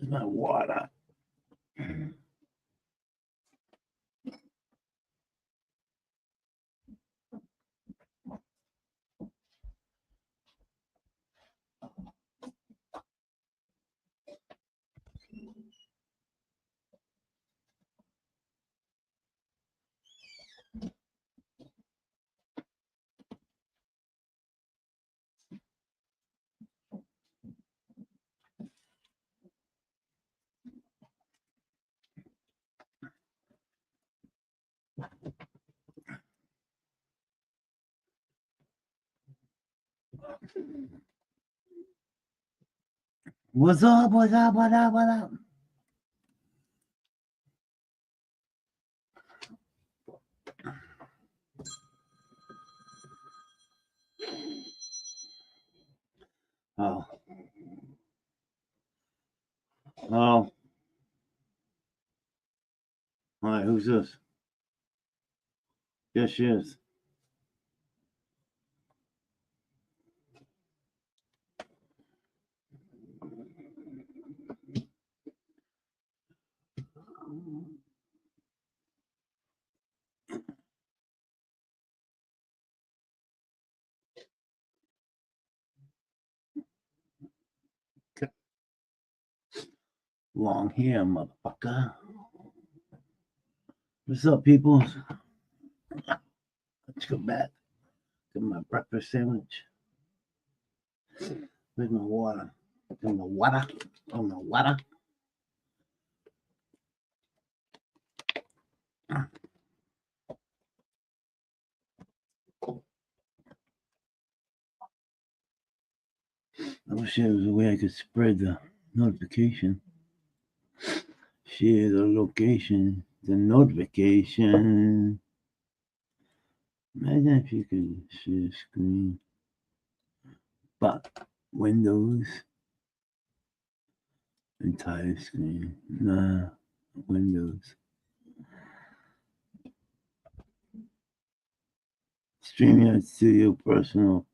my water. What's up? What's up? What up? What up? Oh. Oh. All right, who's this? Yes, she is. Long hair, motherfucker. What's up, people? Let's go back. Get my breakfast sandwich. Where's my water? On the water. On the water. I wish there was a way I could spread the notification. Share the location, the notification. Imagine if you could share screen. But Windows, entire screen. Nah, Windows. StreamYard Studio Personal.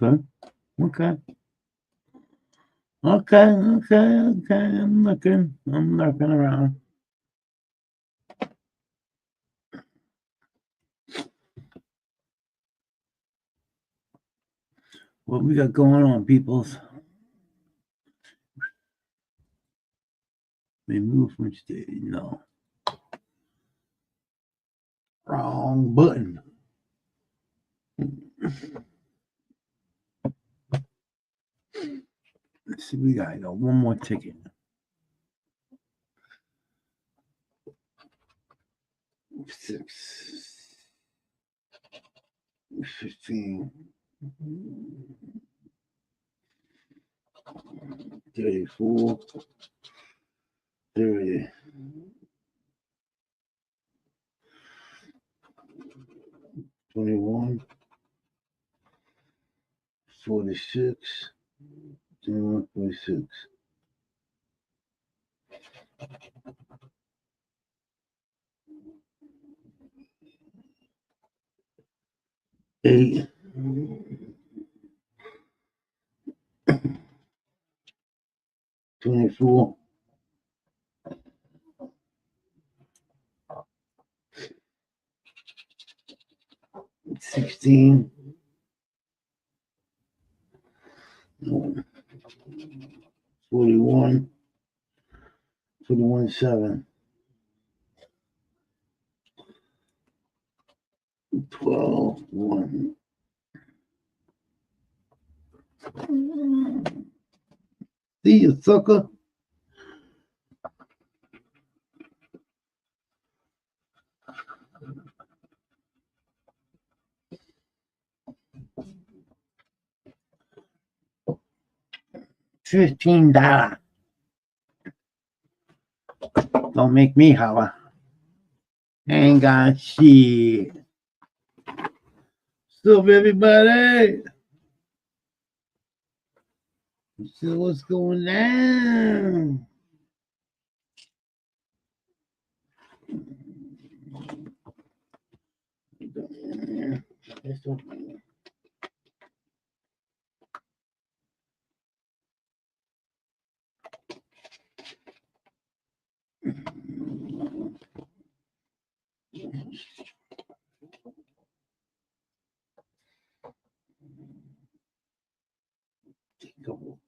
Okay. Okay. I'm looking around. What we got going on, peoples? Remove from stage. No. Wrong button. Let's see, we got one more ticket. 6, 15, 34, 30, 21, 46, 21, 46. Eight, 24, 16, 41, 41, 7, 12, 1. See you, sucker. $15. Don't make me holler. Ain't got shit. What's up, everybody? So what's going on? Couple.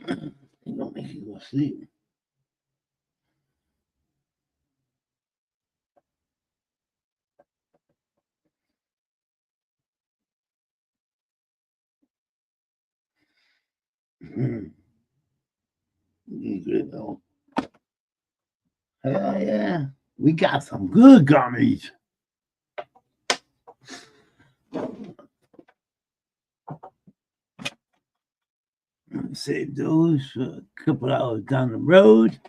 They gonna make you go to sleep. Good though. Yeah, we got some good gummies. Save those for a couple hours down the road.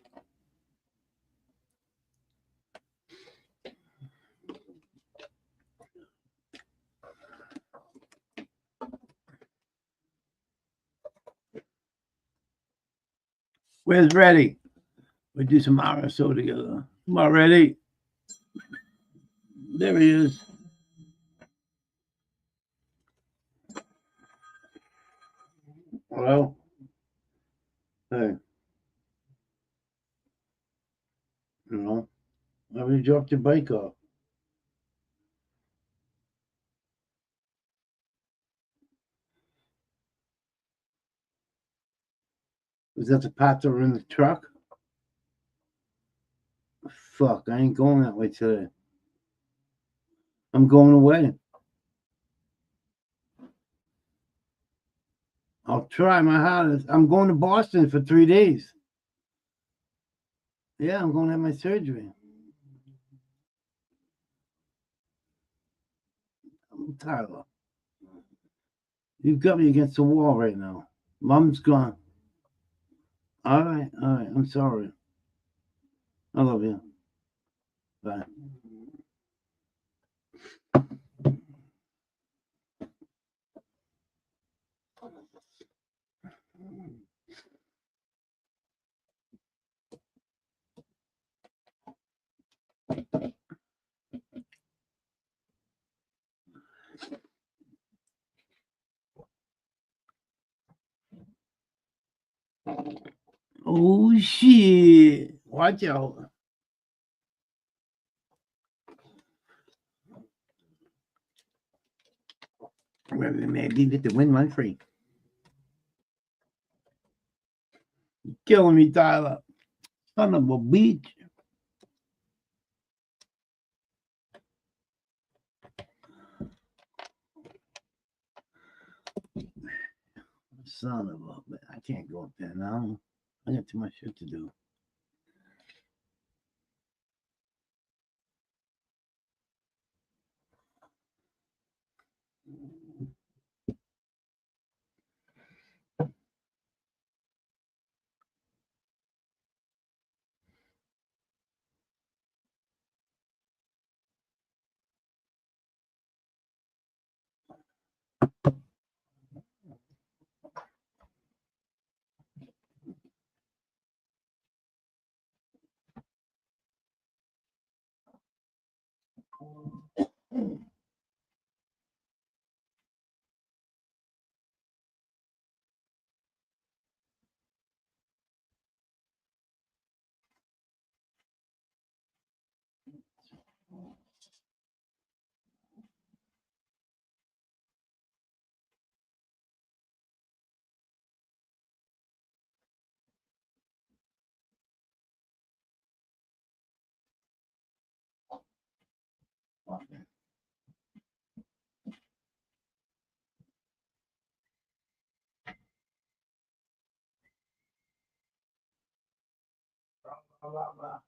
Where's Reddy? We'll do some RSO together. Come on, Reddy. There he is. Hello? Hey. You why would you drop your bike off? Was that the part that were in the truck? Fuck, I ain't going that way today. I'm going away. I'll try my hardest. I'm going to Boston for 3 days. Yeah, I'm going to have my surgery. I'm Tyler. You've got me against the wall right now. Mom's gone. All right. I'm sorry. I love you. Bye. Oh shit! Watch out. Maybe get the win one free. You're killing me, Tyler. Son of a bitch. Son of a, I can't go up there now. I got too much shit to do. Blah, blah, blah.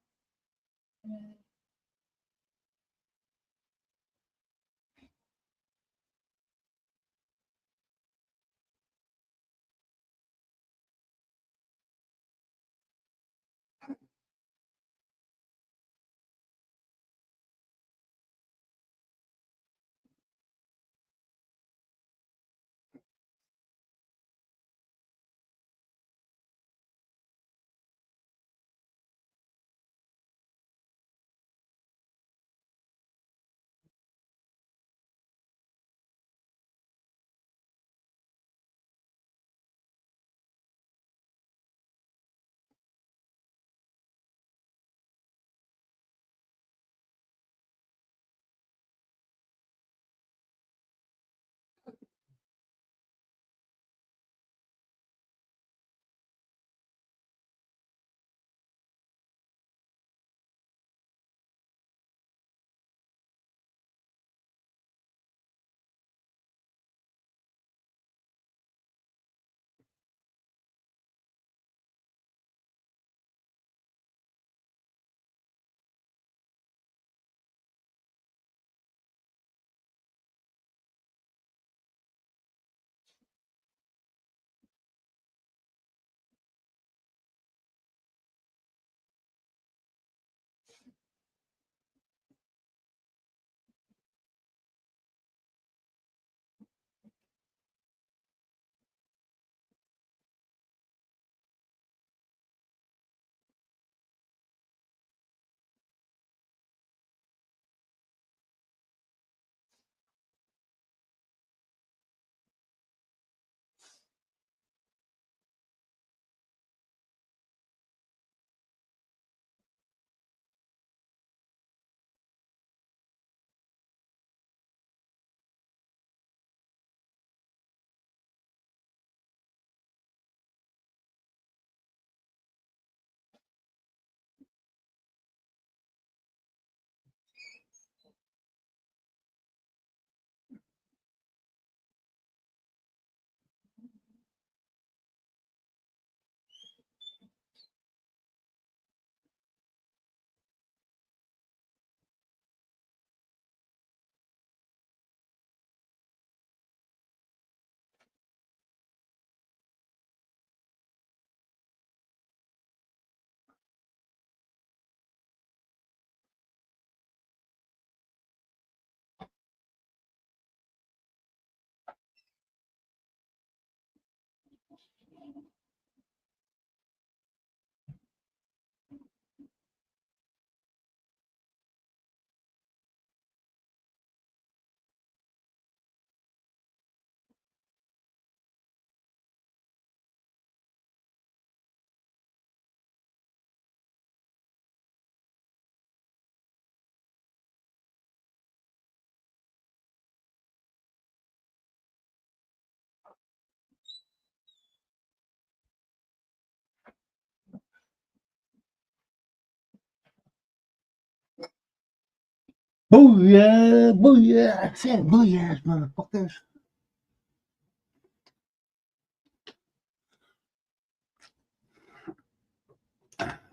Booyah, booyah. I said booyah, motherfuckers.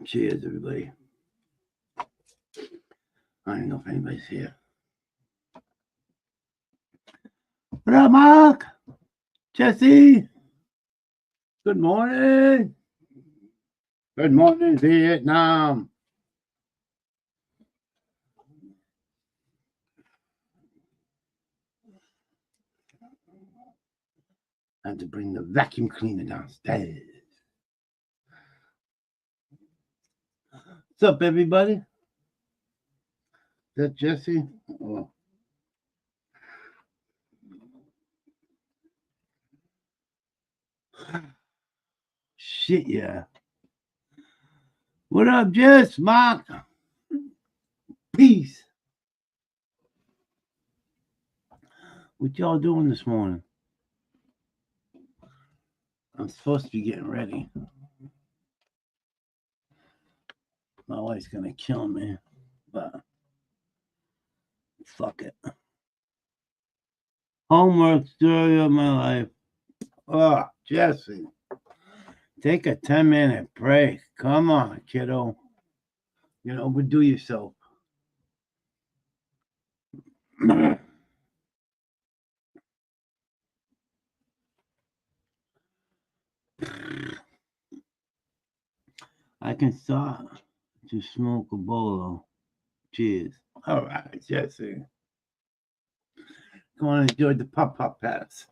Cheers, everybody. I don't know if anybody's here. What up, Mark? Jesse? Good morning. Good morning, Vietnam. I have to bring the vacuum cleaner downstairs. What's up, everybody? Is that Jesse? Oh. Shit, yeah. What up, Jess? Mark? Peace. What y'all doing this morning? I'm supposed to be getting ready. My wife's gonna kill me, but fuck it. Homework story of my life. Oh, Jesse. Take a 10-minute break. Come on, kiddo. You know, overdo yourself. I can start to smoke a bolo. Cheers. All right, Jesse. Come on and enjoy the pop pass.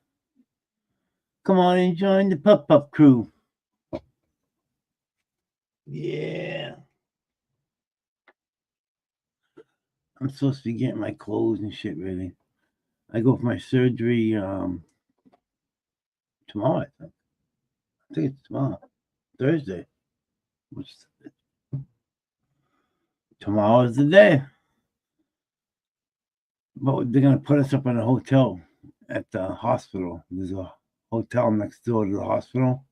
Come on and join the pop crew. Yeah. I'm supposed to be getting my clothes and shit ready. I go for my surgery tomorrow, I think. I think it's tomorrow. Thursday. Tomorrow is the day. But they're gonna put us up in a hotel at the hospital. There's a hotel next door to the hospital.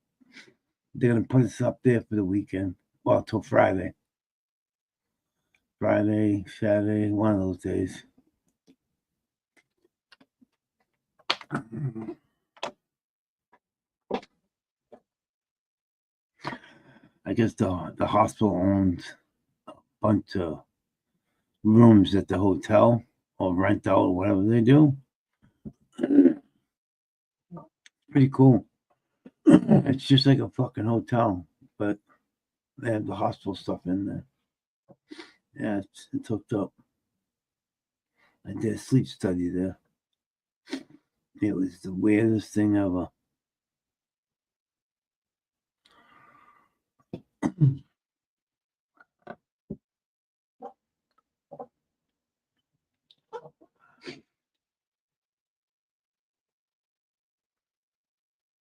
They're gonna put us up there for the weekend. Well, till Friday. Friday, Saturday, one of those days. I guess the hospital owns a bunch of rooms at the hotel or rent out or whatever they do. Pretty cool. It's just like a fucking hotel, but they have the hospital stuff in there. Yeah, it's hooked up. I did a sleep study there. It was the weirdest thing ever.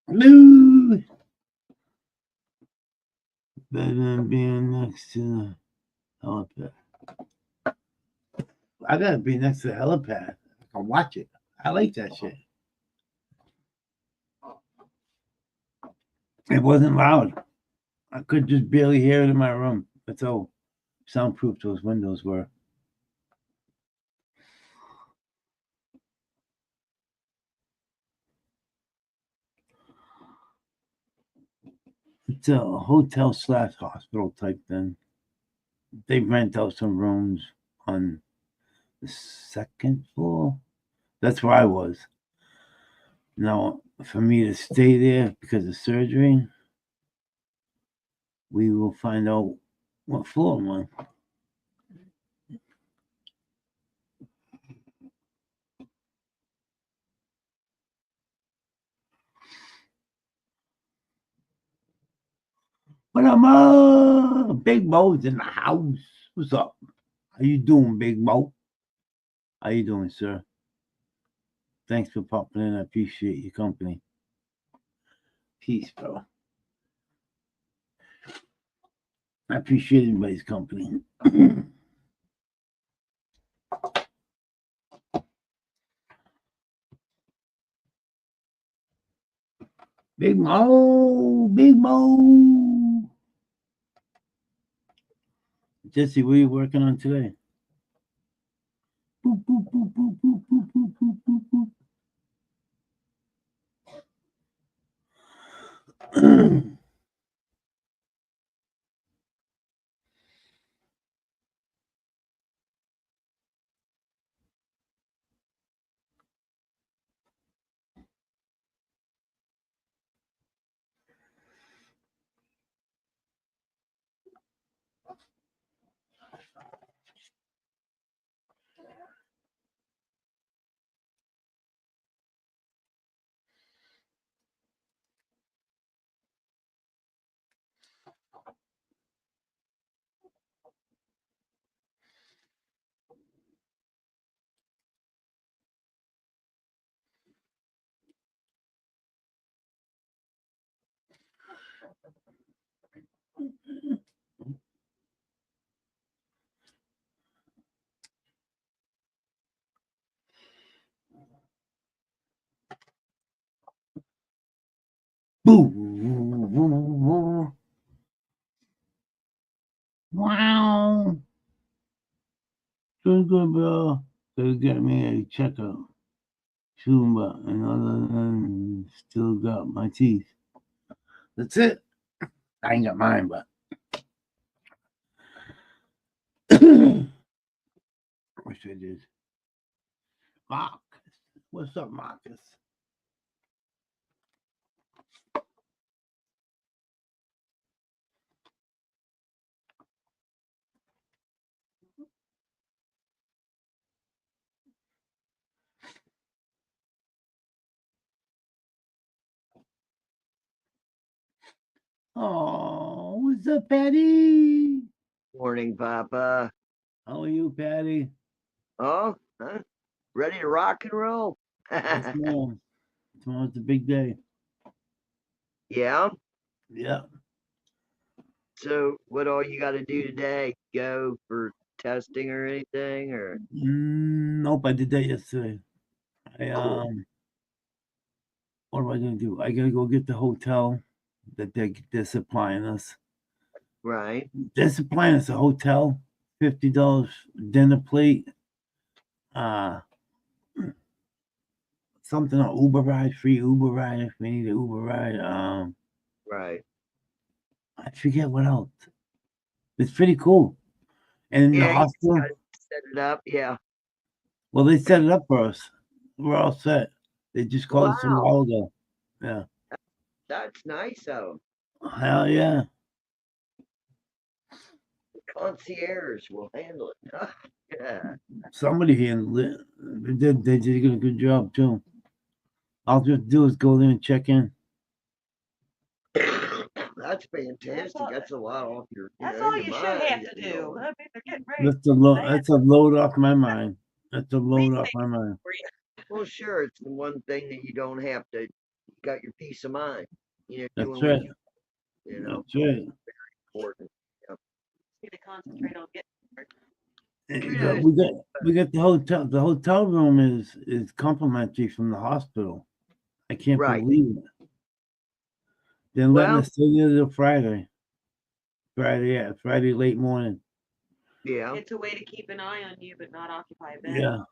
Blue. Better than being next to the helipad. I gotta be next to the helipad. I can watch it. I like that shit. It wasn't loud. I could just barely hear it in my room. That's how soundproof those windows were. It's a hotel / hospital type thing. They rent out some rooms on the second floor. That's where I was. Now, for me to stay there because of surgery, we will find out what floor I'm on. What up, Big Mo's in the house. What's up? How you doing, Big Mo? How you doing, sir? Thanks for popping in. I appreciate your company. Peace, bro. I appreciate everybody's company. Big Mo, Big Mo. Jesse, what are you working on today? Boop, boop, boop, boop, boop, boop, boop, boop, boop. Boo. Wow. Doing good, bro. Gonna get me a checkup soon, but and other than still got my teeth. That's it. I ain't got mine, but wish I did. Marcus. What's up, Marcus? Oh, what's up, Patty? Morning, Papa. How are you, Patty? Oh, huh? Ready to rock and roll? Yes, ma'am. Tomorrow's a big day. Yeah. Yeah. So, what all you got to do today? Go for testing or anything? Or Nope, I did that yesterday. I cool. What am I gonna do? I gotta go get the hotel that they're supplying us. Right. They're supplying us a hotel, $50 dinner plate, uh, something on Uber ride, free Uber ride if we need an Uber ride. Right. I forget what else. It's pretty cool. And in the Yeah. You just got hospital, to set it up. Yeah. well, they set it up for us. We're all set. They just called us a Wow. while ago. Yeah. That's nice, though. Hell yeah. The concierge will handle it. Yeah. Somebody handled it. They did a good job too. All you have to do is go there and check in. That's fantastic. That's a lot off your, That's all your you should mind. have to do. I mean, they're getting ready. That's a load off my mind. That's a load off my mind. Well, sure. It's the one thing that you don't have to. You got your peace of mind. That's Doing right. what you know. That's right. Important. Need to concentrate on getting. And Kudos. we got the hotel. The hotel room is complimentary from the hospital. I can't Right. believe it. They're letting Well, us stay there till Friday. Friday late morning. yeah. It's a way to keep an eye on you, but not occupy a bed. Yeah.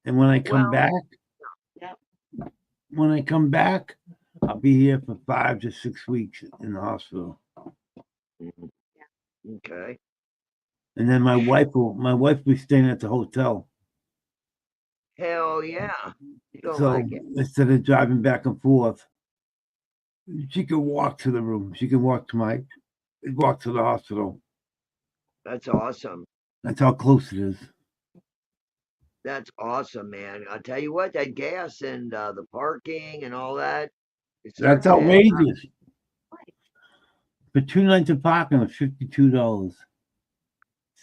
And when I come Well, back, I'll be here for 5 to 6 weeks in the hospital. Okay. And then my wife will be staying at the hotel. Hell yeah. You don't So like it. instead of driving back and forth, she can walk to the room. She can walk to the hospital. That's awesome. That's how close it is. That's awesome, man. I'll tell you what, that gas and the parking and all that. That's outrageous. For 2 nights of parking was $52.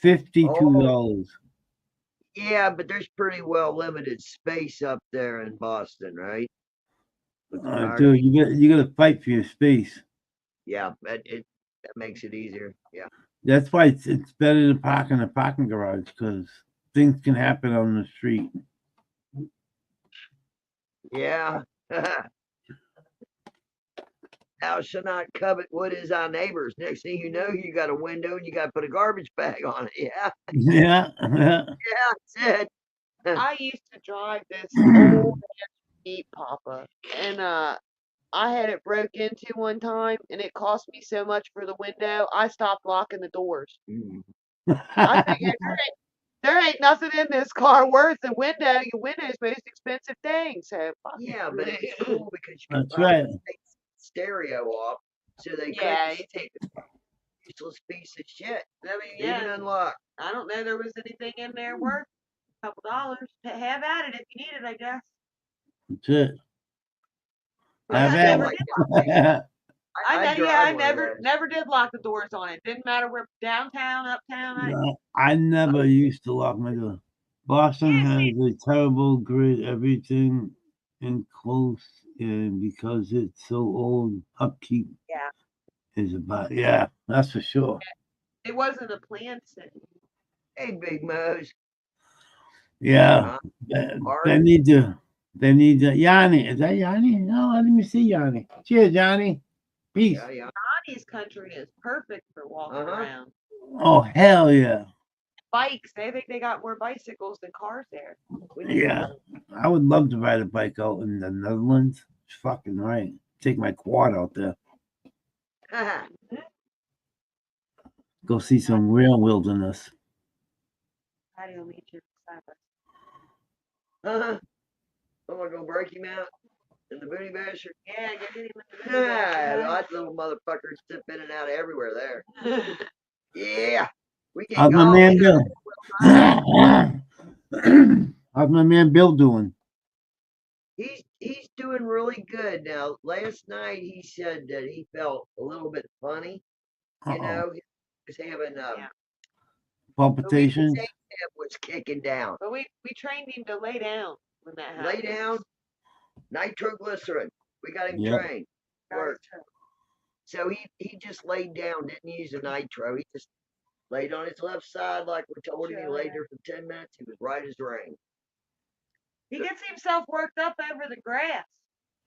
$52. Yeah, but there's pretty well limited space up there in Boston, right? Dude, you got to fight for your space. Yeah, that makes it easier. Yeah. That's why it's better to park in a parking garage because things can happen on the street. Yeah. Thou shalt not covet what is our neighbor's. Next thing you know, you got a window and you got to put a garbage bag on it. Yeah. Yeah. Yeah, that's it. I used to drive this old Jeep, Papa, and I had it broke into one time, and it cost me so much for the window. I stopped locking the doors. I figured there ain't nothing in this car worth the window. Your window's the most expensive thing, so fuck it. Yeah, but it's cool because you can That's probably right. take stereo off, so they Yeah, couldn't take a useless piece of shit. I mean, Leave it yeah, unlocked. I don't know there was anything in there worth a couple dollars. Have at it if you need it, I guess. That's it. But Have I at never it. did. I I'd know, yeah, I drive one of those. never did lock the doors on it. Didn't matter where downtown, uptown. No, I never used to lock my door. Boston Yeah, has a terrible grid, everything in close, and because it's so old, upkeep Yeah. is about, yeah, that's for sure. It wasn't a planned city. Hey, Big Mo's. Yeah, Art. they need to, Yanni, is that Yanni? No, let me see Yanni. Cheers, Yanni. Peace. Yeah, yeah. Johnny's country is perfect for walking Uh-huh. around. Oh, hell yeah. Bikes, they think they got more bicycles than cars there. Yeah, I would love to ride a bike out in the Netherlands. It's fucking right. Take my quad out there. Go see some real wilderness. How do you meet your disciples? I'm gonna go break him out in the booty basher. Yeah, go get him in the Yeah, middle. that little motherfucker zip in and out of everywhere there. Yeah, we get How's my man Bill? How's my man Bill doing? He's doing really good now. Last night he said that he felt a little bit funny. You know, he was having Yeah. Palpitations. his head was kicking down. But we trained him to lay down when that happened. Lay down, nitroglycerin. We got him Yep. trained. That Work. is true. So he just laid down, didn't use a nitro. He just laid on his left side like we told him. He Sure, laid yeah. there for 10 minutes. He was right as rain. He gets himself worked up over the grass.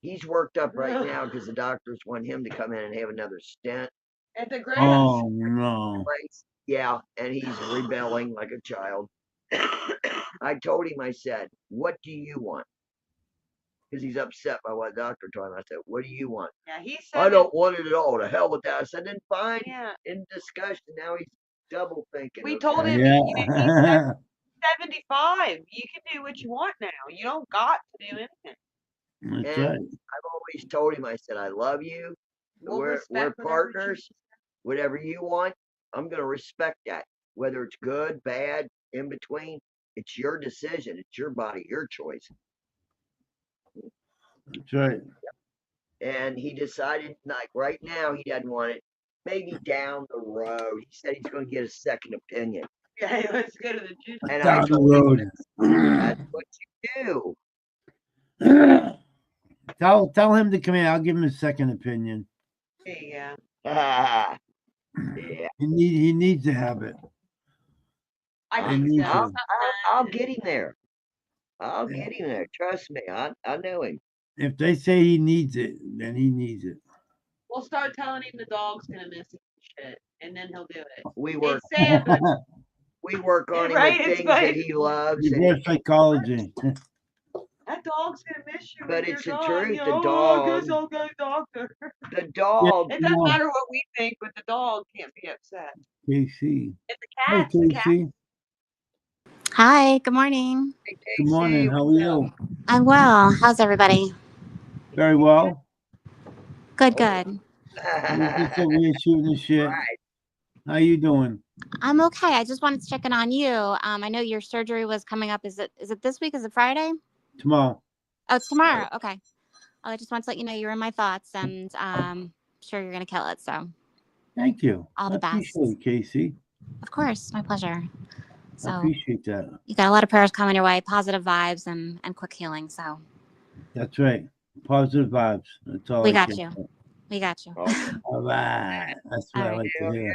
He's worked up right now because the doctors want him to come in and have another stent. At the grass. Oh no. Place. Yeah, and he's rebelling like a child. I told him, I said, what do you want? Because he's upset by what the doctor told him. I said, what do you want? Yeah, he said I don't want it at all. To hell with that. I said, then fine. Yeah. In discussion, now he's double thinking. We okay? told him, Yeah. you know, he's 75. You can do what you want now. You don't got to do anything. That's And right. I've always told him, I said, I love you. We'll We're respect whatever partners. choices. Whatever you want, I'm going to respect that. Whether it's good, bad, in between, it's your decision. It's your body, your choice. That's right. And he decided, like right now, he doesn't want it. Maybe down the road. He said he's going to get a second opinion. Yeah, let's go to the juice. And I Down the told him, road. that's what you do. Tell him to come in. I'll give him a second opinion. There you go. Yeah. He needs to have it. I I think need so. to. I'll get him there. I'll get him there. Trust me. I know him. If they say he needs it, then he needs it. We'll start telling him the dog's gonna miss it and shit, and then he'll do it. We work. It's sad, but We work on him Right, with it's things that funny. he loves. And Reverse psychology. that dog's gonna miss you. But when it's you're the gone. truth, You the know, dog- I guess I'll go to the doctor. the dog. It doesn't No. matter what we think, but the dog can't be upset. KC. It's the Hey, cat. The cat. KC. Hi, good morning. Good morning. How are you? I'm well. How's everybody? Very well. Good, good. We're just over here shooting the shit. Right. How you doing? I'm okay. I just wanted to check in on you. I know your surgery was coming up. Is it this week? Is it Friday? Tomorrow. Oh, it's tomorrow. Okay. I just wanted to let you know you're in my thoughts, and sure you're gonna kill it. So, Thank you. All the I best. appreciate it, Casey. of course, my pleasure. I So appreciate that. you got a lot of prayers coming your way, positive vibes, and quick healing. So That's right. Positive vibes. That's all We I got can you. say. we got you. All right. That's what All I right. like to Hell hear. yeah.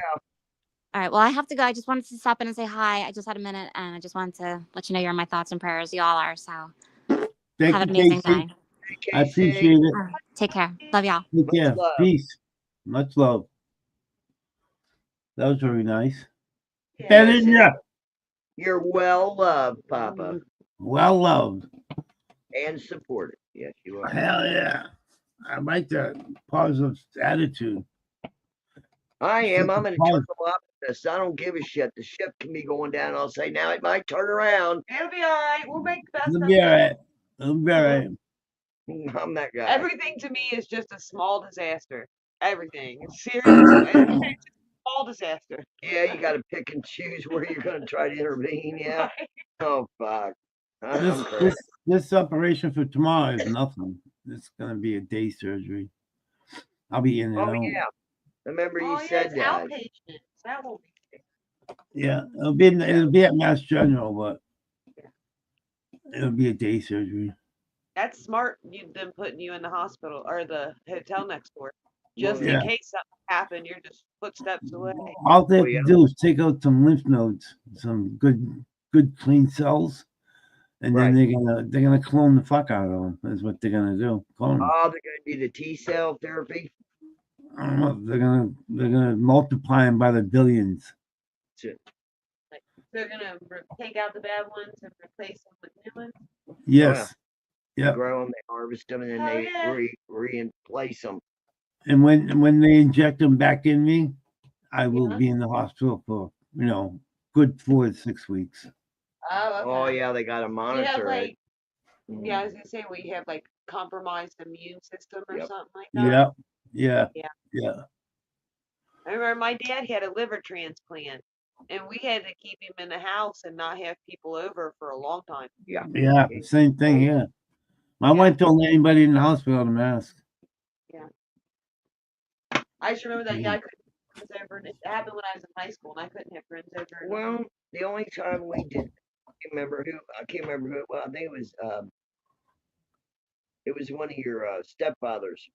All right. Well, I have to go. I just wanted to stop in and say hi. I just had a minute, and I just wanted to let you know you're in my thoughts and prayers. You all are. So Thank have an you, amazing Casey. day. I Casey, appreciate it. All right. Take care. Love y'all. Take Much care. love. Peace. Much love. That was very nice. Yeah. That in ya. You're well loved, Papa. well loved. and supported. Yes, you are. Hell yeah. I like that positive attitude. I am. I'm an Positive. eternal optimist. I don't give a shit. The ship can be going down. I'll say now it might turn around. It'll be all right. We'll make the best It'll of be it. all right. It'll be all right. I'm that guy. Everything to me is just a small disaster. Everything. Seriously, it's just a small disaster. Yeah, you got to pick and choose where you're going to try to intervene. Yeah. Oh fuck. This, I'm crazy. this operation for tomorrow is nothing. It's gonna be a day surgery. I'll be in and Oh out. yeah. Remember you Oh, yeah, said it's that. outpatient. That won't be. Yeah, it'll be at Mass General, but it'll be a day surgery. That's smart. Them putting you in the hospital or the hotel next door, just Yeah. in case something happened. You're just footsteps away. All they have yeah. to do is take out some lymph nodes, some good clean cells, and then Right. they're gonna clone the fuck out of them. That's what they're gonna do. Clone 'em. Oh, they're going to do the T cell therapy. I don't know. They're gonna multiply them by the billions. They're gonna take out the bad ones and replace them with new ones. Yes. They Yep. grow them, they harvest them, and then Hell they yeah. replace them. And when they inject them back in me, I will Yeah. be in the hospital for good 4 to 6 weeks. Oh, okay. Oh yeah, they got to Do you have monitor it. like, yeah, I was gonna say, we have like compromised immune system or Yep. something like that. Yeah. Yeah. Yeah. I remember my dad had a liver transplant, and we had to keep him in the house and not have people over for a long time. Yeah. Yeah. Same thing here. My Yeah. wife told anybody in the hospital to mask. I just remember that. Mm. Yeah, I couldn't have friends over, and it happened when I was in high school, and I couldn't have friends over. Well, the only time we did, I can't remember who it was. I think it was one of your stepfather's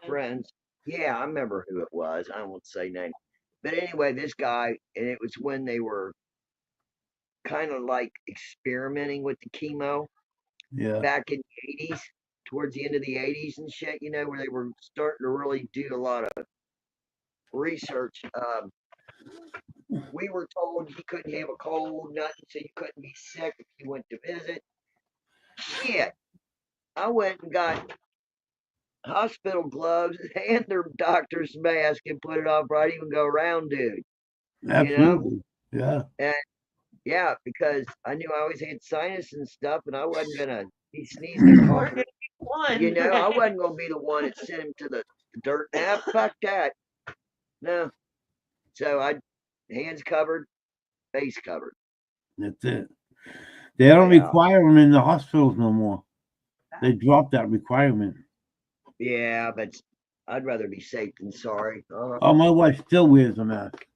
Yeah. friends. Yeah, I remember who it was. I won't say name. But anyway, this guy, and it was when they were kind of like experimenting with the chemo Yeah. back in the 80s, towards the end of the 80s and shit, where they were starting to really do a lot of research. We were told he couldn't have a cold, nothing, so you couldn't be sick if you went to visit. Shit. I went and got hospital gloves and their doctor's mask and put it on right even go around, dude. Absolutely. Yeah. Yeah, because I knew I always had sinus and stuff, and I wasn't gonna be sneezing and We're coughing. gonna be one. I wasn't gonna be the one that sent him to the dirt. Nah, fuck that. No. So I hands covered, face covered. That's it. They don't Yeah. require them in the hospitals no more. They dropped that requirement. Yeah, but I'd rather be safe than sorry. Oh, my wife still wears a mask.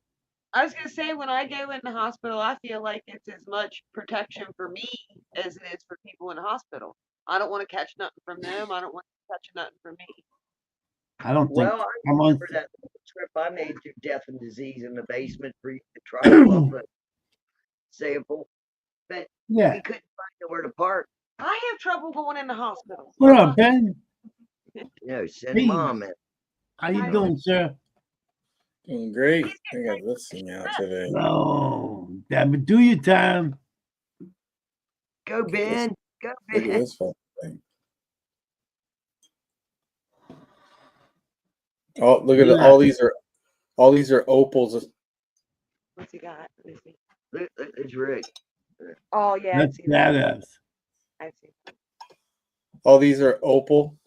I was gonna say, when I go in the hospital, I feel like it's as much protection for me as it is for people in the hospital. I don't want to catch nothing from them. I don't want to catch nothing from me. I don't think. Well, I I'm on. remember that trip I made through death and disease in the basement for you to try to lump a sample, but Yeah. we couldn't find nowhere to park. I have trouble going in the hospital. What up, Ben? Send Hey. mom in. How you doing, sir? Doing great. I got this thing out today. Oh, but do your time. Go, Ben. Go, Look at Ben. this fucking thing. Oh, look at Yeah. all these are opals. What's he got? Let me see. Look, it's Rick. Oh yeah, That's badass. I've seen. All these are opal.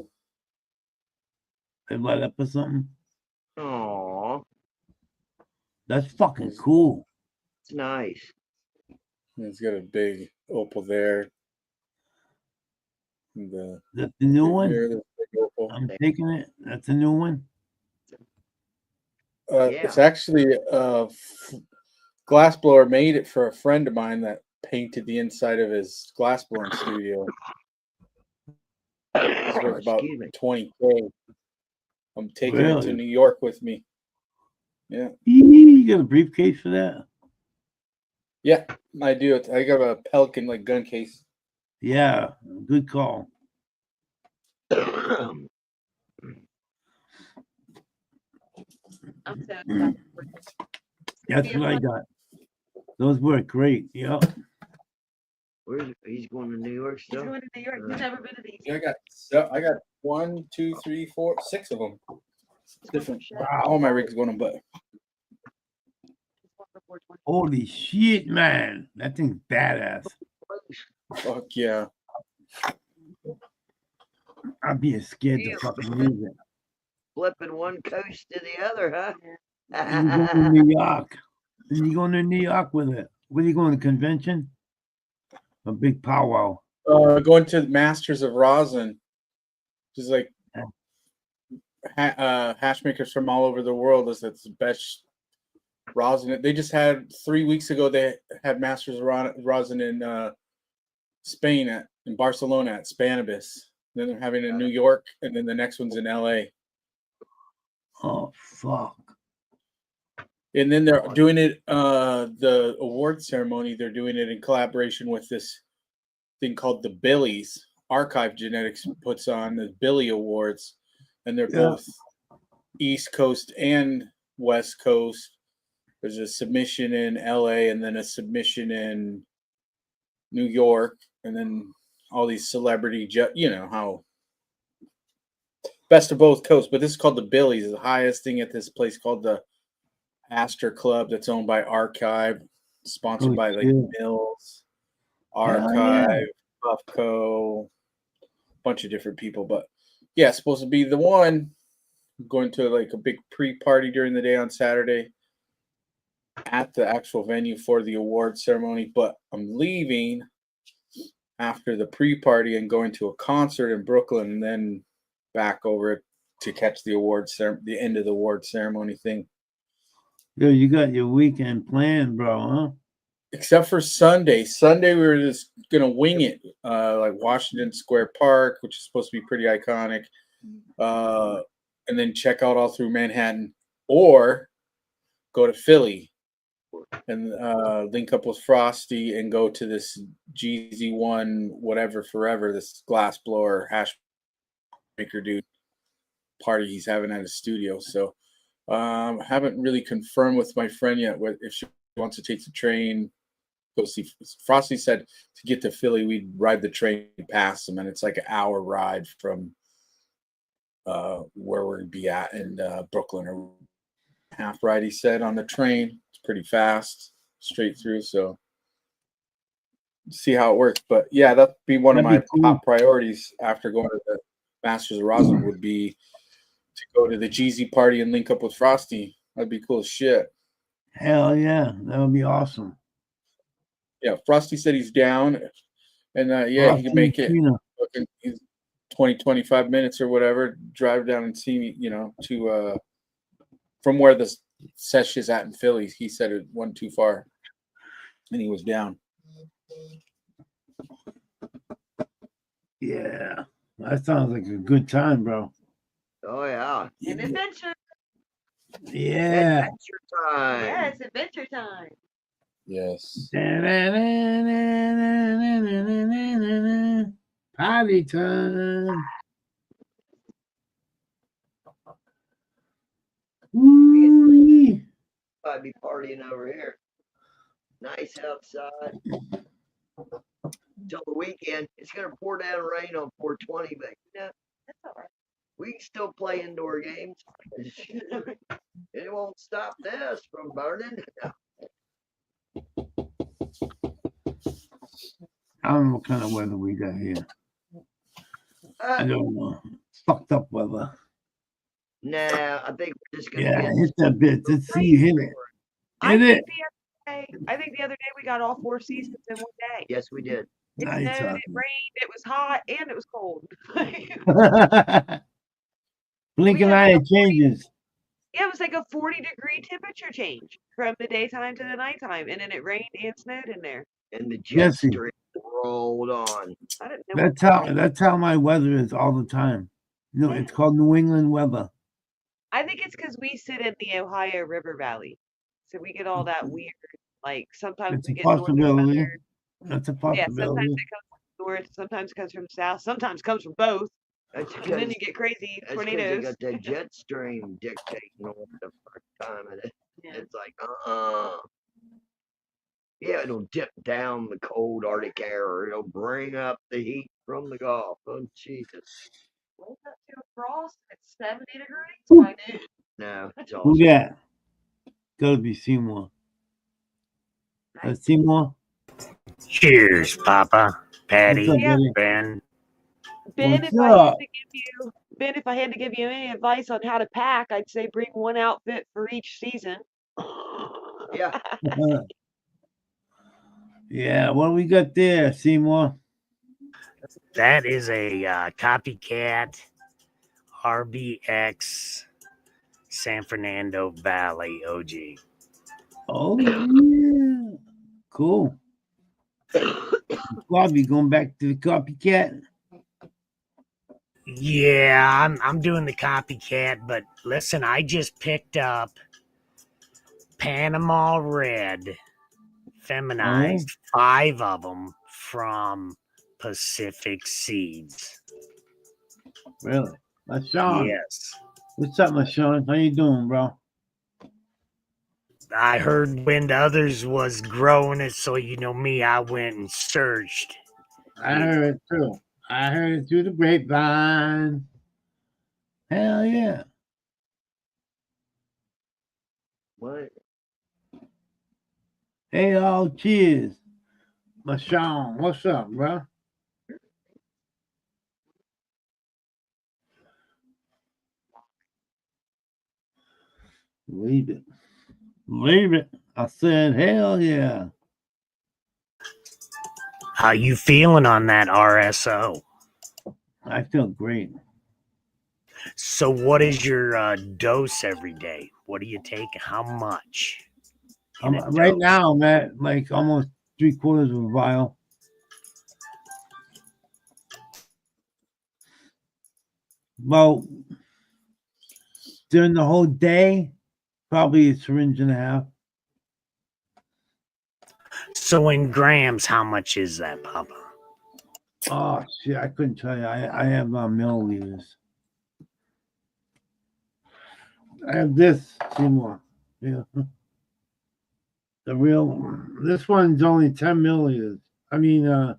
They light up or something. Aw, That's fucking cool. it's nice. It's got a big opal there. And That's the new one. there's a big opal. I'm taking it. That's a new one. It's actually glassblower made it for a friend of mine that painted the inside of his glassblowing studio. It's worth about Excuse me. $20K. I'm taking it to Really? New York with me. Yeah. You got a briefcase for that? Yeah, I do. I got a Pelican gun case. Yeah, good call. I'm so excited. That's what I got. Those work great. Yeah. He's going to New York He's still? going to New York. He's never been to these. Yeah, I got 1, 2, 3, 4, 6 of them. Different. All my rigs going on, but Holy shit, man. That thing's badass. fuck yeah. I'd be scared to Yeah. fucking use it. Flipping one coast to the other, huh? You go to New York. And you going to New York with it. Where you going to convention? A big powwow. Going to Masters of Rosin, which is like hash makers from all over the world. That's the best rosin. They just had 3 weeks ago. They had Masters of Rosin in Spain in Barcelona at Spanibus. Then they're having it in New York, and then the next one's in LA. Oh, fuck. And then they're doing it, the award ceremony, they're doing it in collaboration with this thing called the Billies. Archive Genetics puts on the Billy Awards, and they're both East Coast and West Coast. There's a submission in LA and then a submission in New York, and then all these celebrity, you know, how best of both coasts. But this is called the Billies, the highest thing at this place called the Astor Club, that's owned by Archive, sponsored by like Mills, Archive, Buffco, a bunch of different people. But yeah, it's supposed to be the one. I'm going to like a big pre-party during the day on Saturday at the actual venue for the award ceremony, but I'm leaving after the pre-party and going to a concert in Brooklyn, and then back over to catch the the end of the award ceremony thing. Yo, you got your weekend planned, bro, huh? Except for Sunday. Sunday we were just gonna wing it, like Washington Square Park, which is supposed to be pretty iconic, and then check out all through Manhattan, or go to Philly and link up with Frosty and go to this GZ1 whatever forever, this glass blower hash maker dude party he's having at his studio. So haven't really confirmed with my friend yet if she wants to take the train, go see. Frosty said to get to Philly we'd ride the train past him, and it's like an hour ride from where we'd be at in Brooklyn, or half ride, he said, on the train. It's pretty fast, straight through, so see how it works. But yeah, that'd be one of my top priorities after going to the Masters of Rosin, would be to go to the Jeezy party and link up with Frosty. That'd be cool as shit. Hell yeah, that would be awesome. Yeah, Frosty said he's down, and yeah, he can make it. 20, 25 minutes or whatever, drive down and see me, you know, to from where the sesh is at in Philly. He said it wasn't too far, and he was down. Yeah, that sounds like a good time, bro. Oh yeah. An adventure. Yeah. Adventure time. Yeah, it's adventure time. Yes. Party time. Woo-wee. I'd be partying over here. Nice outside. Till the weekend. It's gonna pour down rain on 420, but you know, That's all right. we can still play indoor games. It won't stop this from burning. I don't know what kind of weather we got here. I don't know. Fucked up weather. Nah, I think we're just gonna Yeah, get hit that bit. Let's see you hit it. I Hit it. think the other day we got all 4 seasons in one day. Yes, we did. It Nice, snowed, huh? it rained, it was hot, and it was cold. Blink We an had eye, like it changes. Yeah, it was like a 40-degree temperature change from the daytime to the nighttime, and then it rained and snowed in there. And the jet Jesse. stream rolled on. I didn't know. That's how my weather is all the time. You know, it's called New England weather. I think it's because we sit in the Ohio River Valley, so we get all that weird. Like sometimes It's we a get northern possibility. weather. That's a Yeah, sometimes possibility. it comes from north, sometimes it comes from south, sometimes it comes from both, That's and then because you get crazy they tornadoes. got that jet stream dictating on what the first time it is. Yeah. It's like, Yeah, it'll dip down the cold Arctic air, or it'll bring up the heat from the Gulf. Oh, Jesus. Wake up to a frost at 70 degrees Whew. by noon. No, it's Who awesome. that? Gotta be Seymour. Seymour? Cheers, Papa, Patty, What's up, Yeah. buddy? Ben. Ben, What's if I had up? to give you Ben, if I had to give you any advice on how to pack, I'd say bring one outfit for each season. Yeah. Yeah, what do we got there, Seymour? That is a copycat RBX San Fernando Valley OG. Oh, yeah. Cool. Bobby going back to the copycat. Yeah, I'm doing the copycat, but listen, I just picked up Panama Red, feminized, 5 of them from Pacific Seeds. Really? LaShawn. Yes. What's up, LaShawn? How you doing, bro? I heard when the others was growing it, so you know me, I went and searched. I heard it too. I heard it through the grapevine. Hell yeah. What? Hey, all, cheers. LaShawn, what's up, bro? Leave it. Leave it. I said, hell yeah. How you feeling on that RSO? I feel great. So what is your dose every day? What do you take? How much? in a Right dose? now, I'm at like almost 3/4 of a vial. Well, during the whole day, probably a syringe and a half. So in grams, how much is that, Papa? Oh shit, I couldn't tell you. I have milliliters. I have this, Seymour. Yeah. The real, this one's only 10 milliliters. I mean, 1.0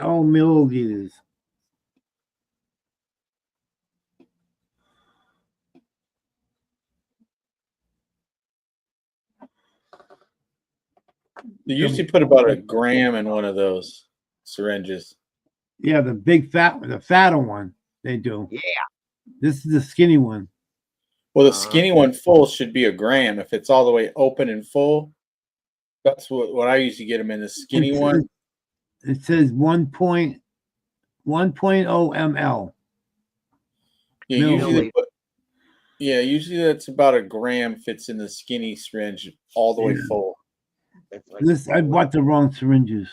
milliliters. They usually put about a gram in one of those syringes. Yeah, the the fatter one, they do. Yeah. This is the skinny one. Well, the skinny one full should be a gram. If it's all the way open and full, that's what I usually get them in. The skinny one. It says 1.0 ml. Yeah, usually that's about a gram fits in the skinny syringe all the way full. Like I bought the wrong syringes.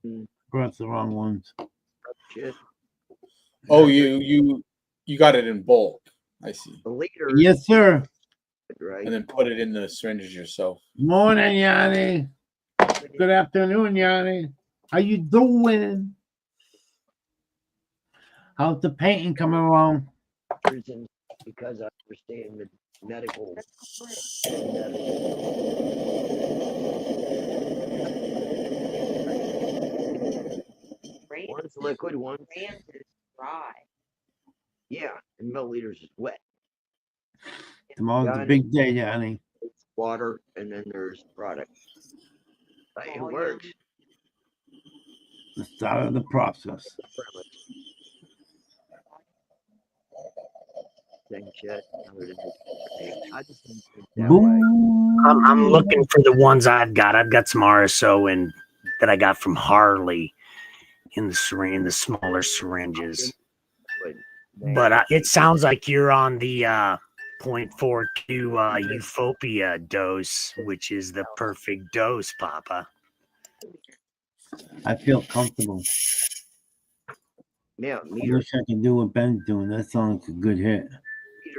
Hmm. Brought the wrong ones. shit. Oh, you got it in bulk. I see. The liter. Yes, sir. Right. And then put it in the syringes yourself. Morning, Yanni. Good afternoon, Yanni. How you doing? How's the painting coming along? Reason, because I understand the medical. One's liquid, one's Grams is dry. yeah, and milliliters is wet. Tomorrow's a big day, Yanni. It's water, and then there's product. It works. The start of the process. Same shit. I just think that way. Boom. I'm looking for the ones I've got. I've got some RSO and that I got from Harley in the syringe, in the smaller syringes. But it sounds like you're on the 0.42 Euphopia dose, which is the perfect dose, Papa. I feel comfortable. Yeah, I meter. wish I could do what Ben's doing. That sounds like a good hit.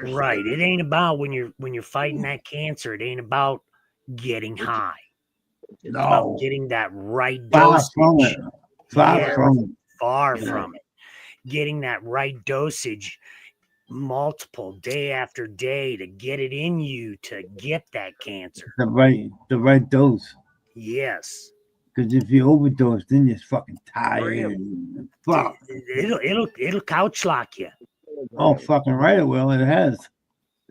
Right. It ain't about when you're fighting that cancer. It ain't about getting high. It's about getting that right dosage. Far from it. Getting that right dosage multiple day after day to get it in you to get that cancer. The right dose. Yes. Because if you overdose, then you're fucking tired. Graham. And fuck. It'll couch lock you. Oh, fucking right it will. It has.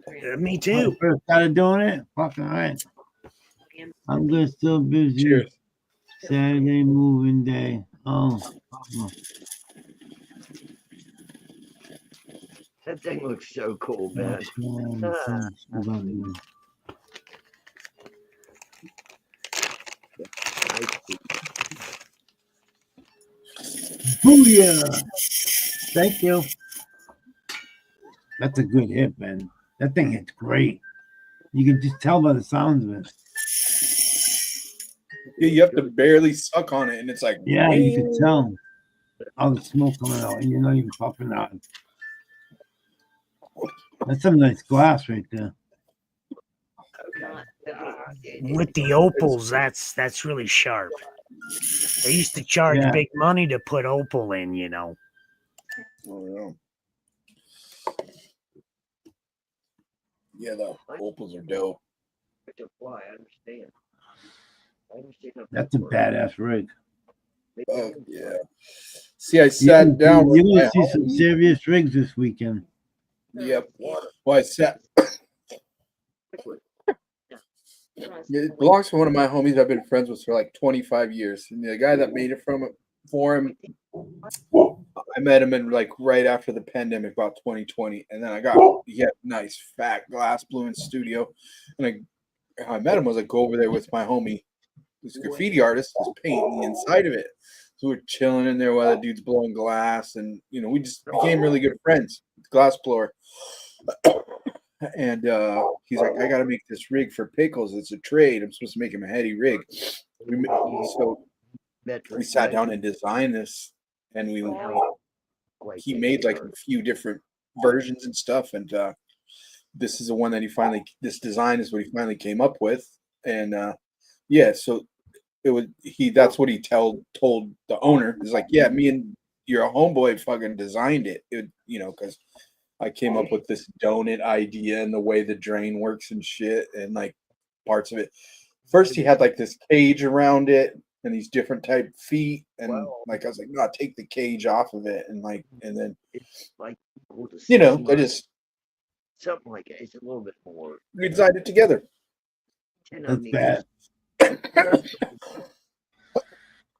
Me When I too. first started doing it, fucking right. I'm gonna still busy. Cheers. Saturday moving day. Oh. That thing looks so cool, man. Booyah! Thank you. That's a good hit, man. That thing hits great. You can just tell by the sounds of it. Yeah, you have to barely suck on it, and it's like, Yeah, you can tell all the smoke coming out, and you're not even puffing out. That's some nice glass right there. With the opals, that's really sharp. They used to charge Yeah. big money to put opal in, you know. Oh, yeah. Yeah, the opals are dope. To fly, I understand. That's a badass rig. Oh, yeah. See, I sat down with You're my gonna see some homie. serious rigs this weekend. Yep. Well, I sat. It belongs to one of my homies I've been friends with for like 25 years. And the guy that made it for him, I met him in like right after the pandemic, about 2020. And then he had a nice fat glass blue in studio. And I met him, I was like, go over there with my homie, this graffiti artist, was painting the inside of it. So we're chilling in there while the dude's blowing glass. And, you know, we just became really good friends, glass blower. And he's like, I got to make this rig for Pickles. It's a trade. I'm supposed to make him a heady rig. So we sat down and designed this, and he made like a few different versions and stuff. And this is the one that this design is what he finally came up with. And yeah, so that's what he told the owner. He's like, yeah, me and your homeboy fucking designed it. You know, because I came up with this donut idea and the way the drain works and shit, and like parts of it. First, he had like this cage around it and these different type feet, and like I was like, no, take the cage off of it, and then like you know, I just something like it. It's a little bit more. we designed it together. That's bad.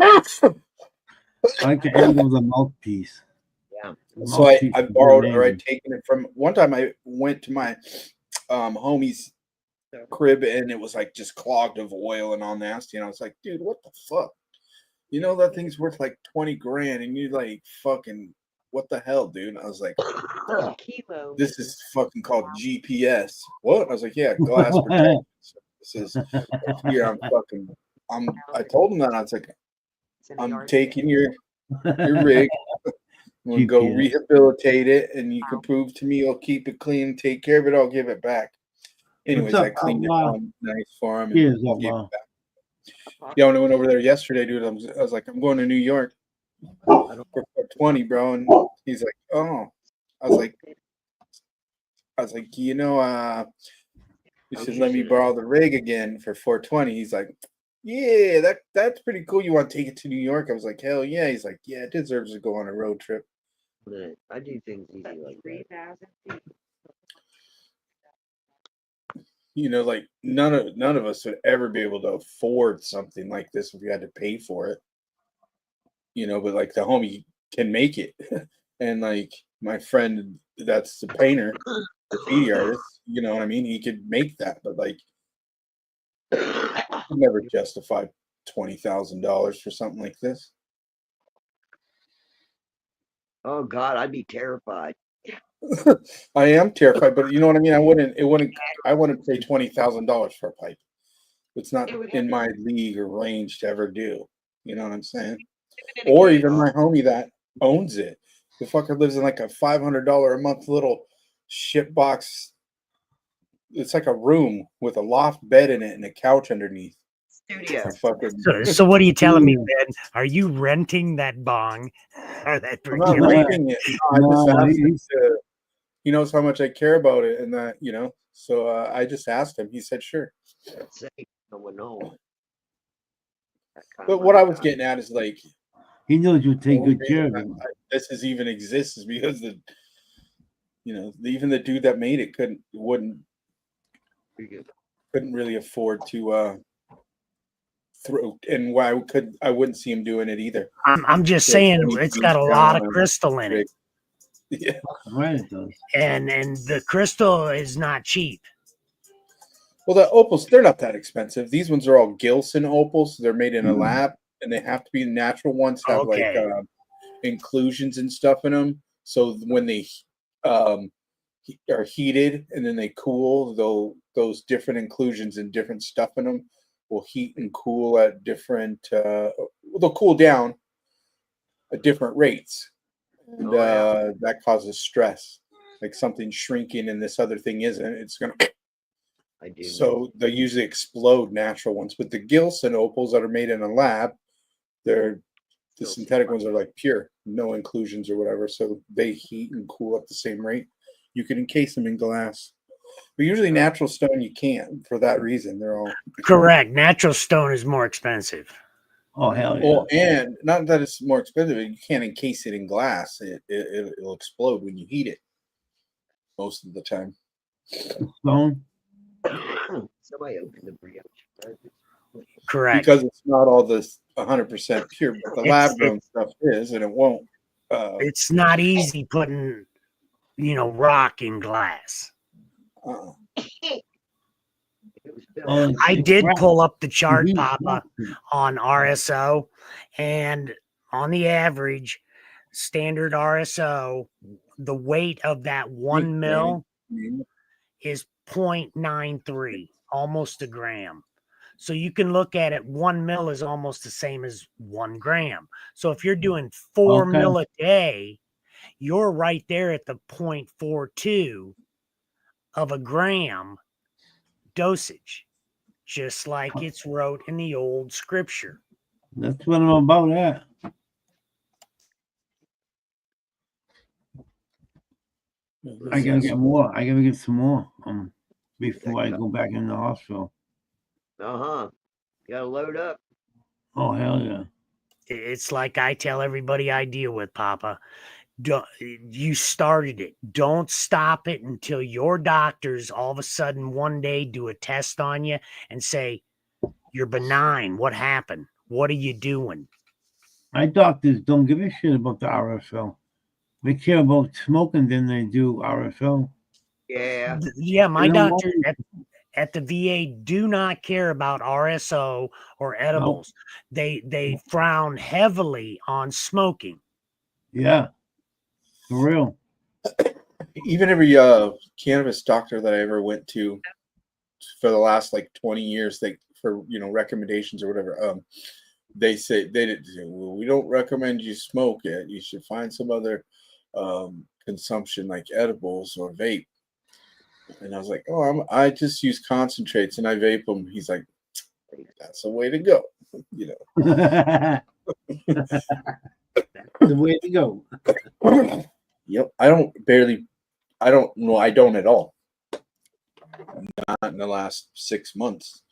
I like the angle of the mouthpiece. Yeah. So I borrowed or I'd taken it from one time. I went to my homie's crib and it was like just clogged of oil and all nasty. And I was like, dude, what the fuck? You know that thing's worth like 20 grand, and you're like, fucking, what the hell, dude? And I was like, Kilo. this is fucking called GPS. What? I was like, yeah, glass protection. This is here. I told him that. I was like, I'm taking your rig. We'll go rehabilitate it, and you can prove to me you'll keep it clean, take care of it. I'll give it back. Anyways, I cleaned it up nice for him. And I'll give it back. Yeah, when I went over there yesterday, dude, I was like, I'm going to New York for 20, bro. And he's like, oh. I was like, you know, you should let me borrow the rig again for 420. He's like, yeah, that's pretty cool. You want to take it to New York? I was like, hell yeah. He's like, yeah, it deserves to go on a road trip. I do things easy like that. 3,000 feet. You know, like none of us would ever be able to afford something like this if we had to pay for it. You know, but like the homie can make it. And like my friend that's the painter, graffiti artist, you know what I mean? He could make that, but like I'd never justify $20,000 for something like this. Oh God, I'd be terrified. I am terrified, but you know what I mean? I wouldn't pay $20,000 for a pipe. It's not in my league or range to ever do. You know what I'm saying? Or even my homie that owns it. The fucker lives in like a $500 a month little shit box. It's like a room with a loft bed in it and a couch underneath. Studio. So what are you telling me, Ben? Are you renting that bong? Or that I'm not renting it. No, I just asked him he knows how much I care about it, and that, you know. So I just asked him. He said, "Sure." Say no one knows. But what I was getting at is like, He knows you take the good care of reason him. this is even exists is because even the dude that made it couldn't really afford to throw, and why I wouldn't see him doing it either. I'm just So saying he it's goes got a down lot of on a crystal in it, rig. Yeah. Right, it does. and the crystal is not cheap. Well, the opals, they're not that expensive. These ones are all Gilson opals. They're made in a lab, and they have to be natural ones. Have Okay. like inclusions and stuff in them. So when they are heated and then they cool, those different inclusions and different stuff in them will heat and cool at different. They'll cool down at different rates, and that causes stress. Like something shrinking and this other thing isn't. It's gonna. I do. So they usually explode natural ones, but the Gilson opals that are made in a lab, the synthetic ones are like pure, no inclusions or whatever. So they heat and cool at the same rate. You can encase them in glass, but usually natural stone you can't for that reason. They're all Correct. Natural stone is more expensive. Oh hell yeah! well, and not that it's more expensive. You can't encase it in glass; it'll explode when you heat it. Most of the time. Stone. Somebody opened the brioche. Correct. Because it's not all this 100% pure, but the It's- lab grown stuff is, and it won't. It's not easy putting, rock in glass. Uh-uh. Oh, I it's did crap. pull up the chart, Mhm. Papa, on RSO, and on the average, standard RSO, the weight of that 1 mil is 0.93, almost a gram. So you can look at it, 1 mil is almost the same as 1 gram. So if you're doing 4 Okay. mil a day, you're right there at the 0.42 of a gram dosage, just like it's wrote in the old scripture. That's what I'm about at. I gotta get more. I gotta get some more. Before I go back in the hospital. You gotta load up. Oh hell yeah! It's like I tell everybody I deal with, Papa. You started it. Don't stop it until your doctors all of a sudden one day do a test on you and say, you're benign. What happened? What are you doing? My doctors don't give a shit about the RFL. They care about smoking than they do RFL. Yeah. Yeah, my They don't doctor want at the VA do not care about RSO or edibles. They frown heavily on smoking. Yeah, for real. Even every cannabis doctor that I ever went to for the last like 20 years, for recommendations or whatever, they say well, we don't recommend you smoke it. You should find some other consumption like edibles or vape. And I was like, oh, I just use concentrates and I vape them. He's like, that's the way to go. The way to go. Yep. I don't at all. Not in the last 6 months.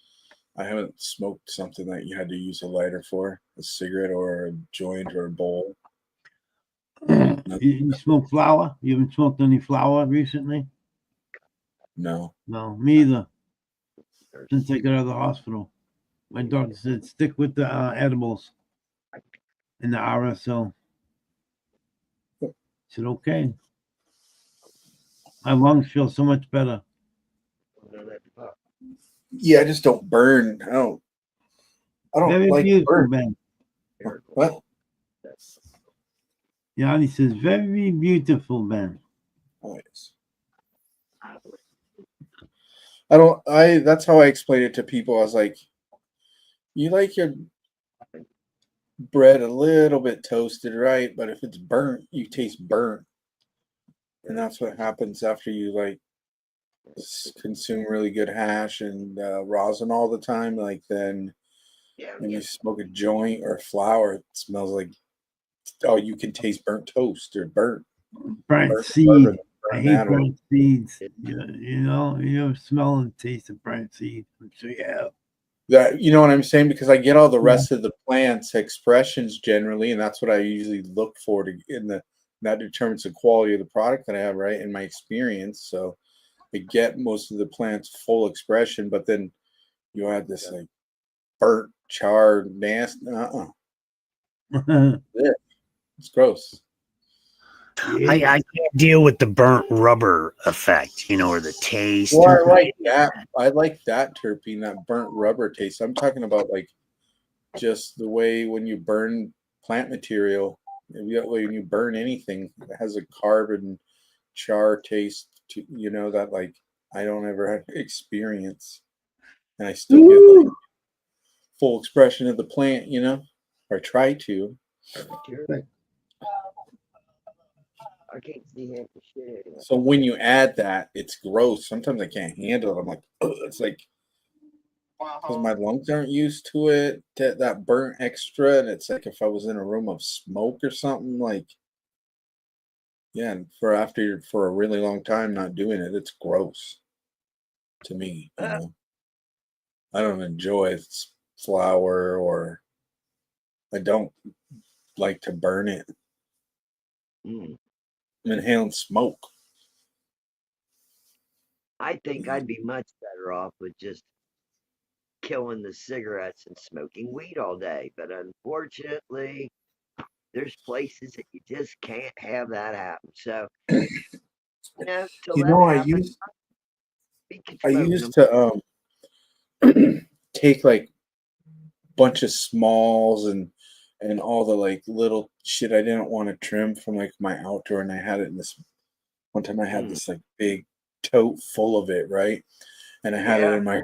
I haven't smoked something that you had to use a lighter for, a cigarette or a joint or a bowl. You smoke flower? You haven't smoked any flower recently? No. No, me either. Since I got out of the hospital, my doctor said stick with the edibles and the RSO. I said okay. My lungs feel so much better. Yeah, I just don't burn. I don't Very like beautiful, burn. Ben. What? Yeah, he says very beautiful, Ben. Oh, yes. That's how I explain it to people. I was like, you like your bread a little bit toasted, right? But if it's burnt, you taste burnt. And that's what happens after you like consume really good hash and rosin all the time. Like then when you smoke a joint or a flower, it smells like, oh, you can taste burnt toast or burnt Burnt seed. bourbon, I burnt hate that or- burnt seeds. You ever smell and taste of burnt seed? I'm sure you have. That, you know what I'm saying? Because I get all the rest of the plants expressions generally, and that's what I usually look for to in the that determines the quality of the product that I have, right? In my experience. So I get most of the plants full expression, but then you add this like burnt, charred, nasty. It's gross. I can't deal with the burnt rubber effect, or the taste. Well, I like that. I like that terpene, that burnt rubber taste. I'm talking about like just the way when you burn plant material, when you burn anything, it has a carbon char taste to, that like I don't ever experience, and I still get like full expression of the plant, or I try to. I can't see half the shit anyway. So when you add that, it's gross. Sometimes I can't handle it. I'm like, oh, it's like because my lungs aren't used to it, that burnt extra, and it's like if I was in a room of smoke or something, like, yeah, and for a really long time not doing it, it's gross to me. I don't enjoy flour, or I don't like to burn it. I'm inhaling smoke. I think I'd be much better off with just killing the cigarettes and smoking weed all day. But unfortunately, there's places that you just can't have that happen. So, till that happens, I used to take like bunch of smalls and all the like little shit I didn't want to trim from like my outdoor, and I had it in this one time. I had this like big tote full of it, right? And I had it in my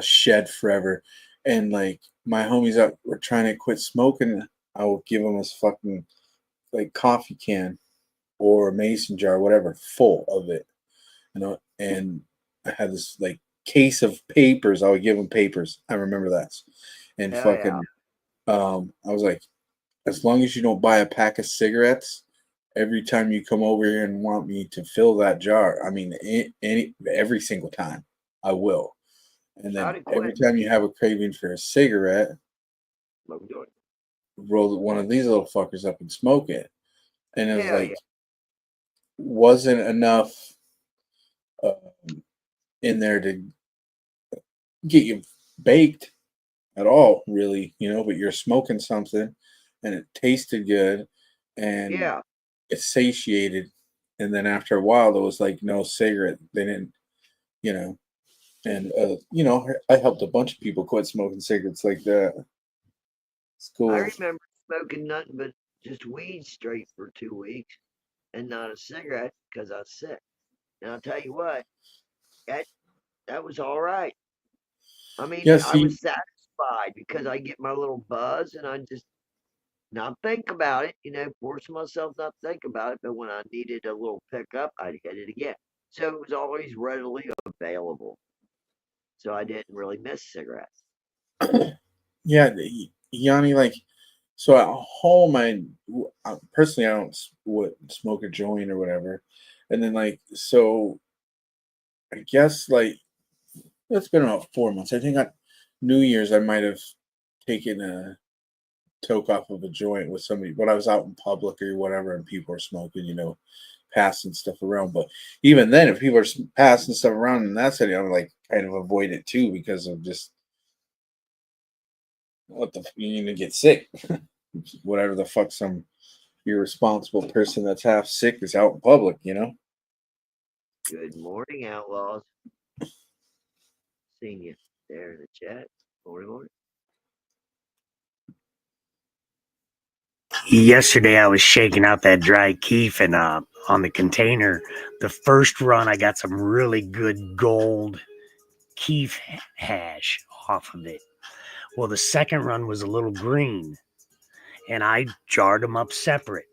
shed forever. And like my homies that were trying to quit smoking, I would give them this fucking like coffee can or a mason jar, whatever, full of it. And I had this like case of papers. I would give them papers. I remember that. And I was like, as long as you don't buy a pack of cigarettes every time you come over here and want me to fill that jar, I mean, every single time, I will. And then every time you have a craving for a cigarette, roll one of these little fuckers up and smoke it. And it was like, wasn't enough in there to get you baked at all, really, but you're smoking something and it tasted good and it satiated. And then after a while, there was like no cigarette. They didn't, and, I helped a bunch of people quit smoking cigarettes like that. It's cool. I remember smoking nothing but just weed straight for 2 weeks and not a cigarette because I was sick. And I'll tell you what, that was all right. I mean, I was satisfied because I get my little buzz and I just not think about it, force myself not to think about it. But when I needed a little pickup, I'd hit it again. So it was always readily available. So I didn't really miss cigarettes. Yeah, Yanni, like, so at home, personally, I don't smoke a joint or whatever. And then, like, so I guess, like, it's been about 4 months. I think on New Year's, I might have taken a toke off of a joint with somebody, but I was out in public or whatever, and people are smoking, passing stuff around. But even then, if people are passing stuff around in that setting, I'm like kind of avoid it too because of just you're gonna get sick. Whatever the fuck some irresponsible person that's half sick is out in public, Good morning, outlaws. Seeing you there in the chat. Morning. Yesterday I was shaking out that dry keef and on the container. The first run I got some really good gold keef hash off of it. Well, the second run was a little green, and I jarred them up separate.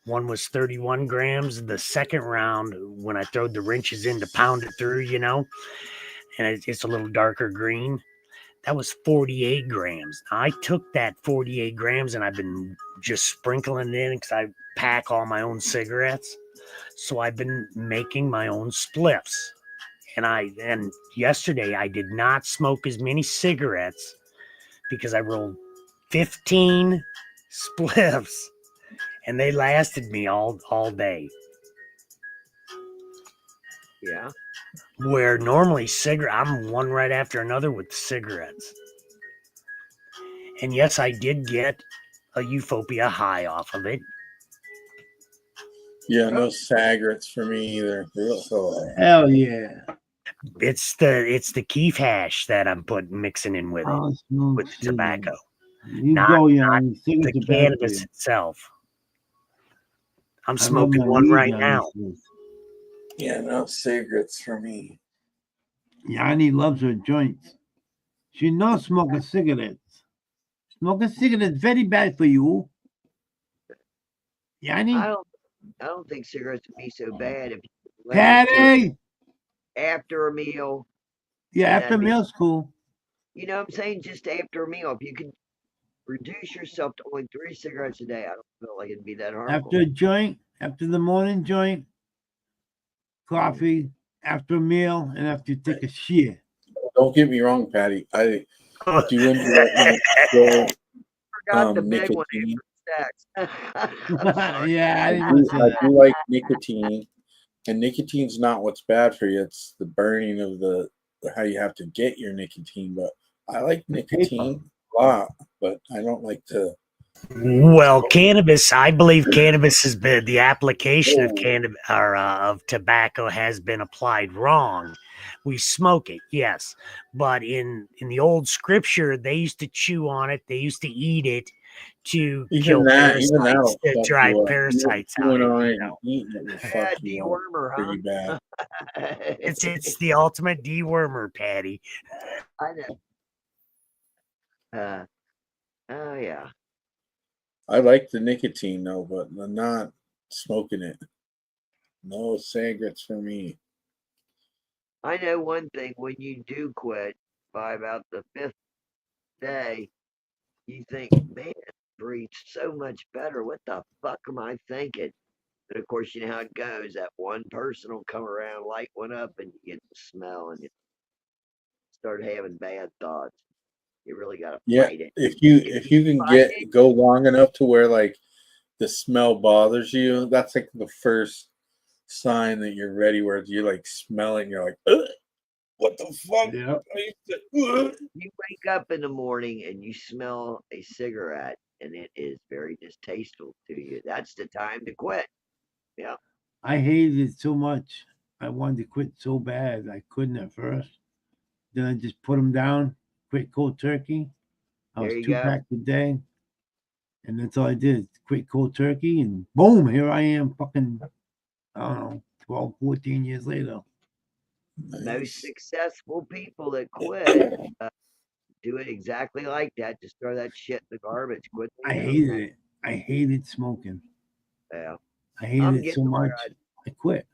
One was 31 grams. The second round, when I throwed the wrenches in to pound it through, and it's a little darker green, that was 48 grams. Now, I took that 48 grams and I've been just sprinkling it in because I pack all my own cigarettes. So I've been making my own spliffs. And yesterday I did not smoke as many cigarettes because I rolled 15 spliffs and they lasted me all day. Yeah. Where normally I'm one right after another with cigarettes. And yes, I did get a Euphobia high off of it. Yeah, no cigarettes for me either. Oh. Hell yeah. It's the keef hash that I'm mixing in with it, I'll smoke with the tobacco, cigarettes. You Not- go, young. the Cigarettes are bad for cannabis you. itself. I'm I love smoking my one weed, right young. now. Yeah, no cigarettes for me. Yanni loves her joints. She not smoking cigarettes. Smoking cigarettes very bad for you. Yanni? I don't think cigarettes would be so bad if you limit it to Patty! after a meal. Yeah, and after that'd be- meal's cool. You know what I'm saying? Just after a meal. If you could reduce yourself to only 3 cigarettes a day, I don't feel like it'd be that harmful. After a joint, after the morning joint, coffee, after a meal, and after you take a shit. Don't get me wrong, Patty. I do enjoy Forgot the big one nicotine. after sex. I'm sorry. Yeah, I I didn't want to say I that. do like nicotine, and nicotine's not what's bad for you. It's the burning of how you have to get your nicotine. But I like nicotine a lot, but I don't like to. Well, cannabis. I believe cannabis has been the application of cannabis or of tobacco has been applied wrong. We smoke it, yes, but in the old scripture, they used to chew on it. They used to eat it to kill parasites, that'll to fuck drive you up. parasites out. Chewing of on you it and know. eating it will Yeah, fuck you up dewormer, huh? pretty bad. It's the ultimate dewormer, Patty. I know. Oh yeah. I like the nicotine though, but I'm not smoking it. No cigarettes for me. I know one thing, when you do quit by about the 5th day, you think, man, breathe so much better. What the fuck am I thinking? But of course, you know how it goes. That one person will come around, light one up, and you get the smell, and you start having bad thoughts. You really gotta Yeah, fight it. if you can fight it, go long enough to where like the smell bothers you, that's like the first sign that you're ready. Where you're like smelling, you're like, ugh, what the fuck? Yep. you wake up in the morning and you smell a cigarette, and it is very distasteful to you. That's the time to quit. Yeah. I hated it so much. I wanted to quit so bad. I couldn't at first. Then I just put them down, quit cold turkey. I was There you 2 go. packs a day. And that's all I did. Quit cold turkey. And boom, here I am fucking, I don't know, 12, 14 years later. Most successful people that quit do it exactly like that. Just throw that shit in the garbage. Quit. I hated it. I hated smoking. Yeah. I hated I'm it so getting where much. I quit.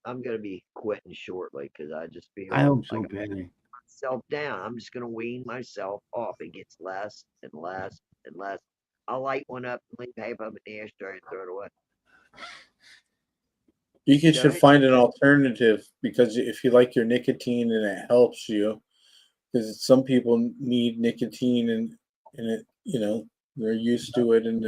I'm gonna be quitting shortly because I just feel I hope so, like I'm Patty. myself down. I'm just gonna wean myself off. It gets less and less and less. I'll light one up and leave half of it in the ashtray and throw it away. You should Right. find an alternative, because if you like your nicotine and it helps you, because some people need nicotine and it, they're used to it, and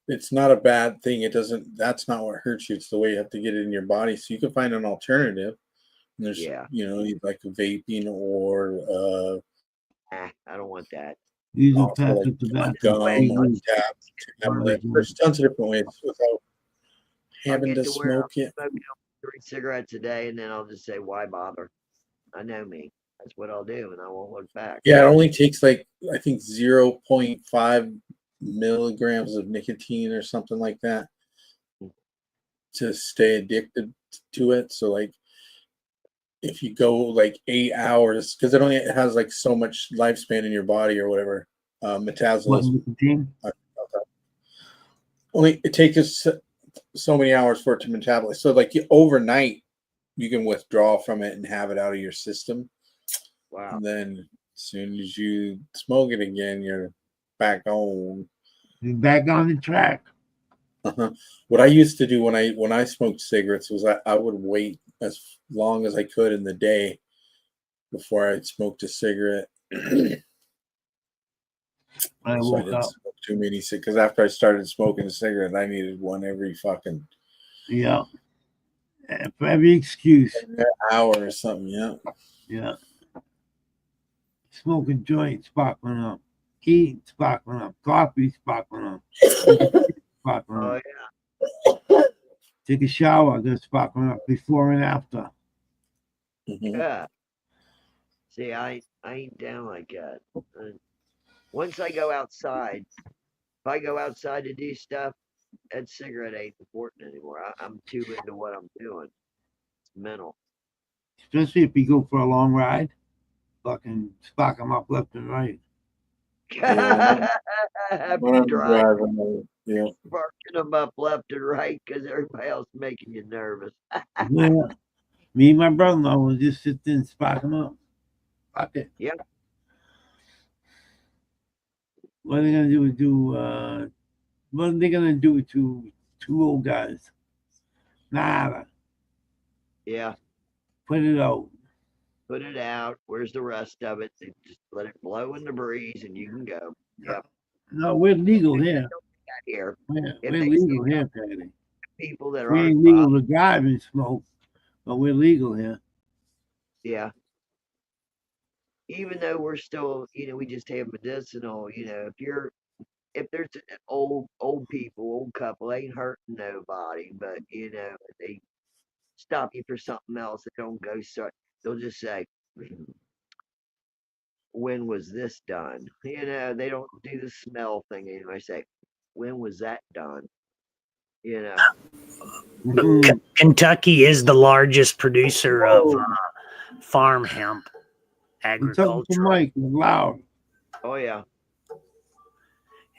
it's not a bad thing. That's not what hurts you. It's the way you have to get it in your body. So you can find an alternative. And there's, Yeah. like vaping or I don't want that. Using also passive like tobacco. way, free gum, weed. tablet. There's tons of different ways without I'll having get to to where I'm smoke it. smoking 3 cigarettes a day, and then I'll just say, why bother? I know me. That's what I'll do, and I won't look back. Yeah, it only takes like, I think 0.5 milligrams of nicotine or something like that to stay addicted to it. So like if you go like 8 hours, because it has like so much lifespan in your body or whatever, What, metabolism. nicotine? Only it takes us so many hours for it to metabolize. So like overnight, you can withdraw from it and have it out of your system. Wow. And then as soon as you smoke it again, you're back on. You're back on the track. What I used to do when I smoked cigarettes was I would wait as long as I could in the day before I smoked a cigarette. I So I woke didn't up. smoke too many because after I started smoking a cigarette, I needed one every fucking Yeah. For every excuse. hour or something. Yeah. Yeah. Smoking joints, sparkling up. Eating, sparkling up. Coffee, sparkling up. Sparkling Oh up. yeah. Take a shower, get sparkling up before and after. Mhm. Yeah. See, I ain't down like that. Once I go outside, if I go outside to do stuff, that cigarette ain't important anymore. I'm too into what I'm doing. It's mental. Especially if you go for a long ride. Fucking spark them up left and right. Yeah. When I'm Drive, driving, yeah. sparking them up left and right because everybody else is making you nervous. Yeah. Me and my brother-in-law will just sit there and spark them up. Fuck it. Yep. What are they gonna do? What are they gonna do to two old guys? Nada. Yeah. Put it out. Put it out. Where's the rest of it? They just let it blow in the breeze and you can go. Yep. No, we're legal here. Here. We're If they legal see here, Patty. people that We aren't ain't legal to drive and smoke, but we're legal here. yeah. Even though we're still, we just have medicinal, if there's old people, old couple, ain't hurting nobody, but they stop you for something else, they don't go start. They'll just say, "When was this done?" They don't do the smell thing anymore. They say, "When was that done?" You know. Mhm. Kentucky is the largest producer of Whoa. farm hemp I'm talking to agricultural, Mike. It's loud. Oh yeah.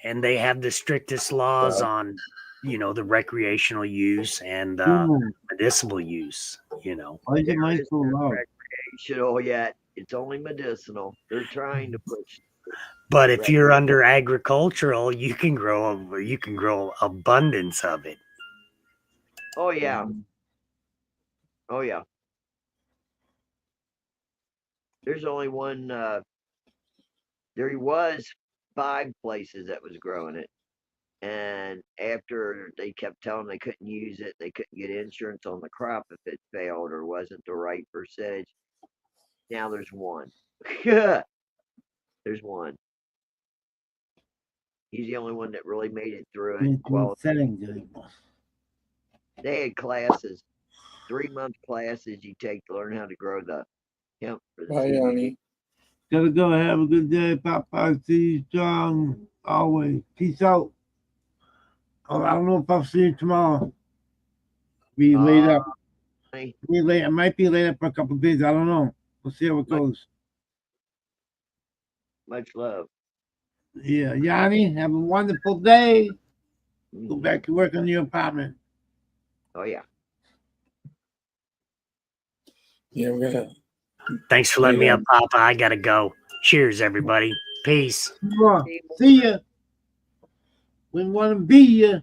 and they have the strictest laws on, the recreational use and Mm. medicinal use. You know, Why is your There mic is so no loud? recreational yet. It's only medicinal. They're trying to push. but if Right. you're under agricultural, you can grow abundance of it. Oh yeah. Oh yeah. There's only one. There was 5 places that was growing it, and after they kept telling they couldn't use it, they couldn't get insurance on the crop if it failed or wasn't the right percentage. Now there's one. There's one. He's the only one that really made it through it. Can't do Qualified. settings anymore. They had classes, 3-month classes you take to learn how to grow the hemp for the Bye, CBD. Yanni. Gotta go. Have a good day, Papa. See you strong always. Peace out. Oh, I don't know if I'll see you tomorrow. Be laid up. Honey, Be late. I might be laid up for a couple of days. I don't know. We'll see how it goes. much love. Yeah, Yanni, have a wonderful day. Go Mhm. back to work on your apartment. Oh yeah. Yeah, we're gonna. Thanks for letting me Yeah. up, Papa. I gotta go. Cheers, everybody. Peace. See ya. We want to be ya.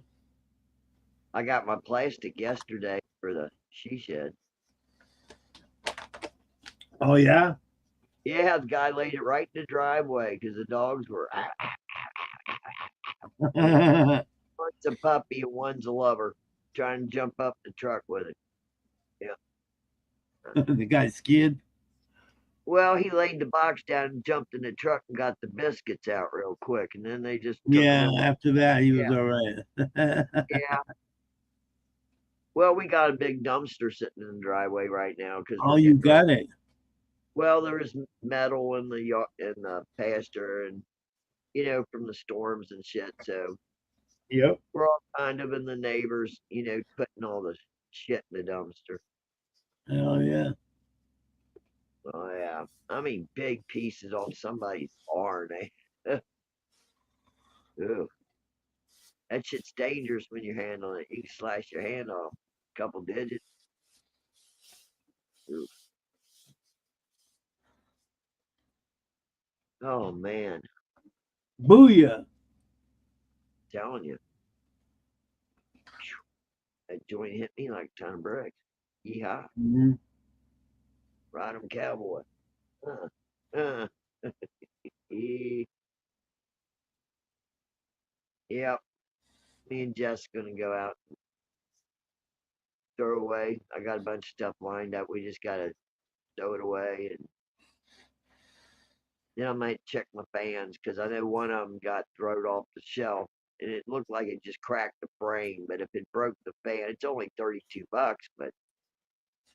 I got my plastic yesterday for the she shed. Oh yeah. Yeah, the guy laid it right in the driveway because the dogs were. The One's a puppy and one's a lover, trying to jump up the truck with it. guy's scared. Well, he laid the box down and jumped in the truck and got the biscuits out real quick, and then they just took Yeah. them. After that, he was all right. Yeah. Well, we got a big dumpster sitting in the driveway right now because Oh, you got it. Well, there was metal in the pasture, and from the storms and shit. So Yep. we're all kind of in the neighbors, putting all the shit in the dumpster. Oh yeah. Oh yeah, I mean big pieces off somebody's barn. Eh? Ew. That shit's dangerous when you're handling it. You can slash your hand off a couple digits. Ew. Oh man, Booyah. telling you. That joint hit me like a ton of bricks. Yeehaw. Mhm. Ride 'em, cowboy. Uh. Eh, Yep. Me and Jess gonna go out and throw away. I got a bunch of stuff lined up. We just gotta throw it away, and then I might check my fans because I know one of them got thrown off the shelf, and it looked like it just cracked the frame. But if it broke the fan, it's only $32. But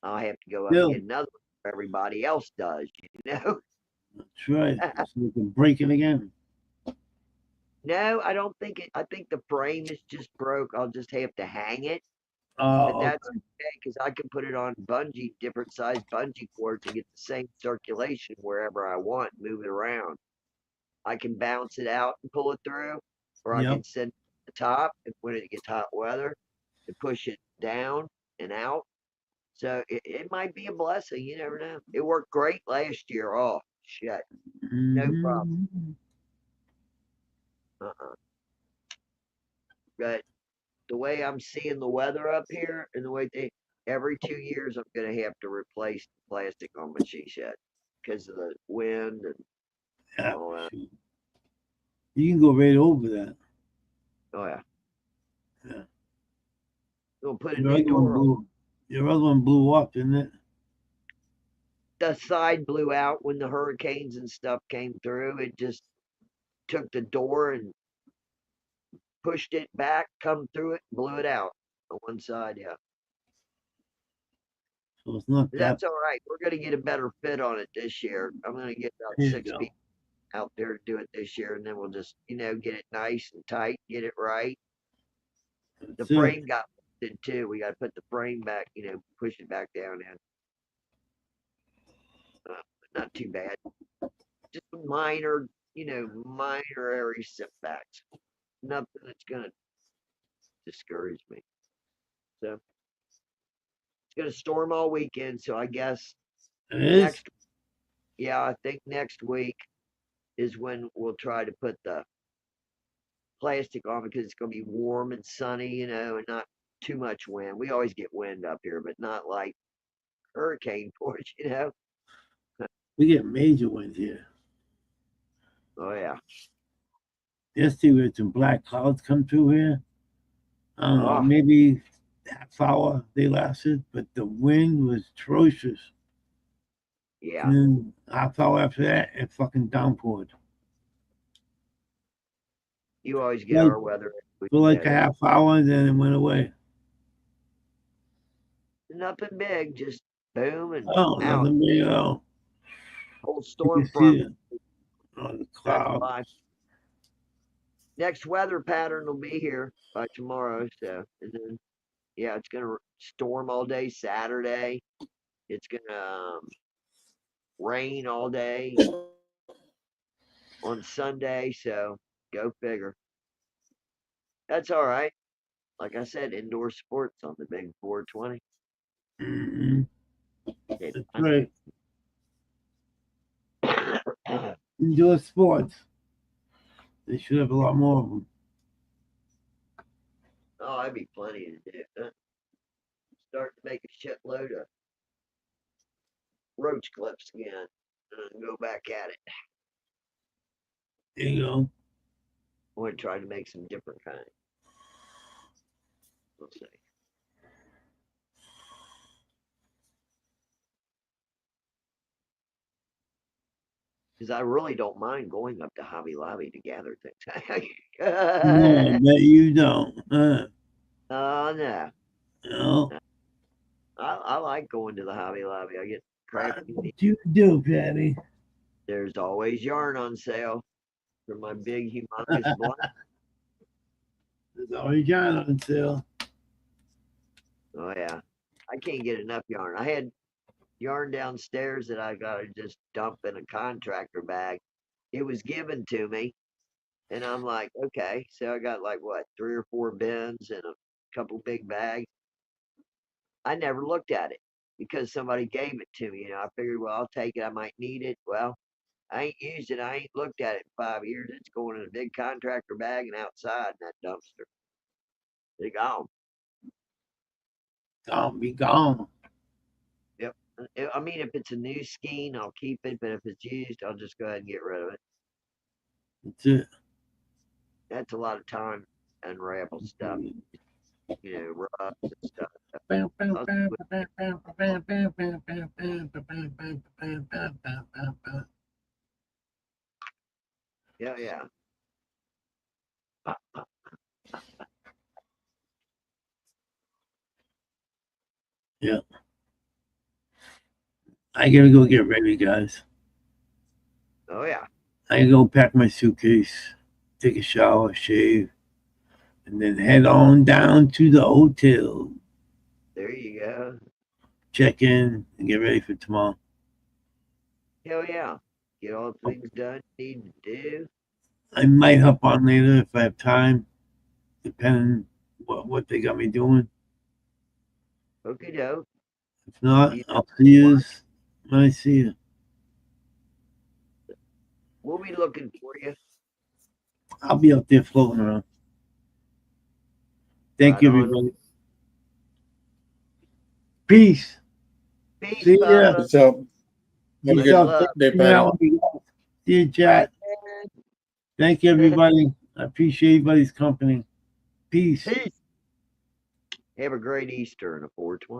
I'll have to go up and Still, get another one where everybody else does. that's right. So we can break it again. No, I don't think it. I think the frame is just broke. I'll just have to hang it. But Oh, that's okay because I can put it on bungee, different size bungee cords, and get the same circulation wherever I want, move it around. I can bounce it out and pull it through, or I yep. can send it to the top and when it gets hot weather to push it down and out. So it might be a blessing. You never know. It worked great last year. Oh, shit. No problem. Mhm. Uh-uh. But the way I'm seeing the weather up here and the way every 2 years I'm gonna have to replace the plastic on my she shed because of the wind and Yeah, all that. shoot. You can go right over that. Oh yeah. Yeah. We'll put a Your new other one door on. blew. Your other one blew up, didn't it? The side blew out when the hurricanes and stuff came through. It just took the door and pushed it back, come through it, blew it out on one side. Yeah. So it's not But that. that's all right. We're gonna get a better fit on it this year. I'm gonna get about There you 6 go. people out there to do it this year, and then we'll just, get it nice and tight, get it right. The That's it. frame got lifted too. We got to put the frame back, push it back down in. Not too bad. Just minor, minor area setbacks. Nothing that's gonna discourage me. So it's gonna storm all weekend. So I guess It is. I think next week is when we'll try to put the plastic on because it's gonna be warm and sunny, and not too much wind. We always get wind up here, but not like hurricane force. We get major wind here. Oh yeah. Yesterday we had some black clouds come through here. I don't know, Oh, maybe half hour they lasted, but the wind was atrocious. yeah. And then half hour after that, it fucking downpoured. You always get Like our weather. for like a half hour, and then it went away. Nothing big, just boom and Oh, out. nothing big at all. Whole You storm can front. see it on the That's cloud. why. Next weather pattern will be here by tomorrow. So, and then, it's gonna storm all day Saturday. It's gonna rain all day on Sunday. So, go figure. That's all right. Like I said, indoor sports on the big 420. Mhm. It's That's fun. right. Indoor sports. They should have a lot more of them. Oh, I'd be plenty to do. Start to make a shitload of roach clips again and go back at it. There you go. I want to try to make some different kind. We'll see. Because I really don't mind going up to Hobby Lobby to gather things. No, I bet you don't. No. No. I like going to the Hobby Lobby. I get crap. What you do, Patty? There's always yarn on sale for my big, humongous blanket. There's always yarn on sale. Oh, yeah. I can't get enough yarn. I had yarn downstairs that I got to just dump in a contractor bag. It was given to me. And I'm like, okay. So I got like, what, 3 or 4 bins and a couple big bags. I never looked at it because somebody gave it to me. I figured, well, I'll take it. I might need it. Well, I ain't used it. I ain't looked at it in 5 years. It's going in a big contractor bag and outside in that dumpster. They gone. be gone. I mean, if it's a new skein, I'll keep it, but if it's used, I'll just go ahead and get rid of it. That's it. That's a lot of time to unravel stuff, rubs and stuff. Yeah. I gotta go get ready, guys. Oh yeah. I gotta go pack my suitcase, take a shower, shave, and then head on down to the hotel. There you go. Check in and get ready for tomorrow. Hell yeah. Get all the things done you need to do. I might hop on later if I have time, depending what they got me doing. Okay, doke. If not, You I'll see you when I see you. We'll be looking for you. I'll be out there floating around. Thank Right you, on. everybody. Peace. Peace, See ya. Bubba. So, have a Peace good out. day, Hanging out Patty. with you. See you, chat. Thank you, everybody. I appreciate everybody's company. Peace. Peace. Have a great Easter and a 420.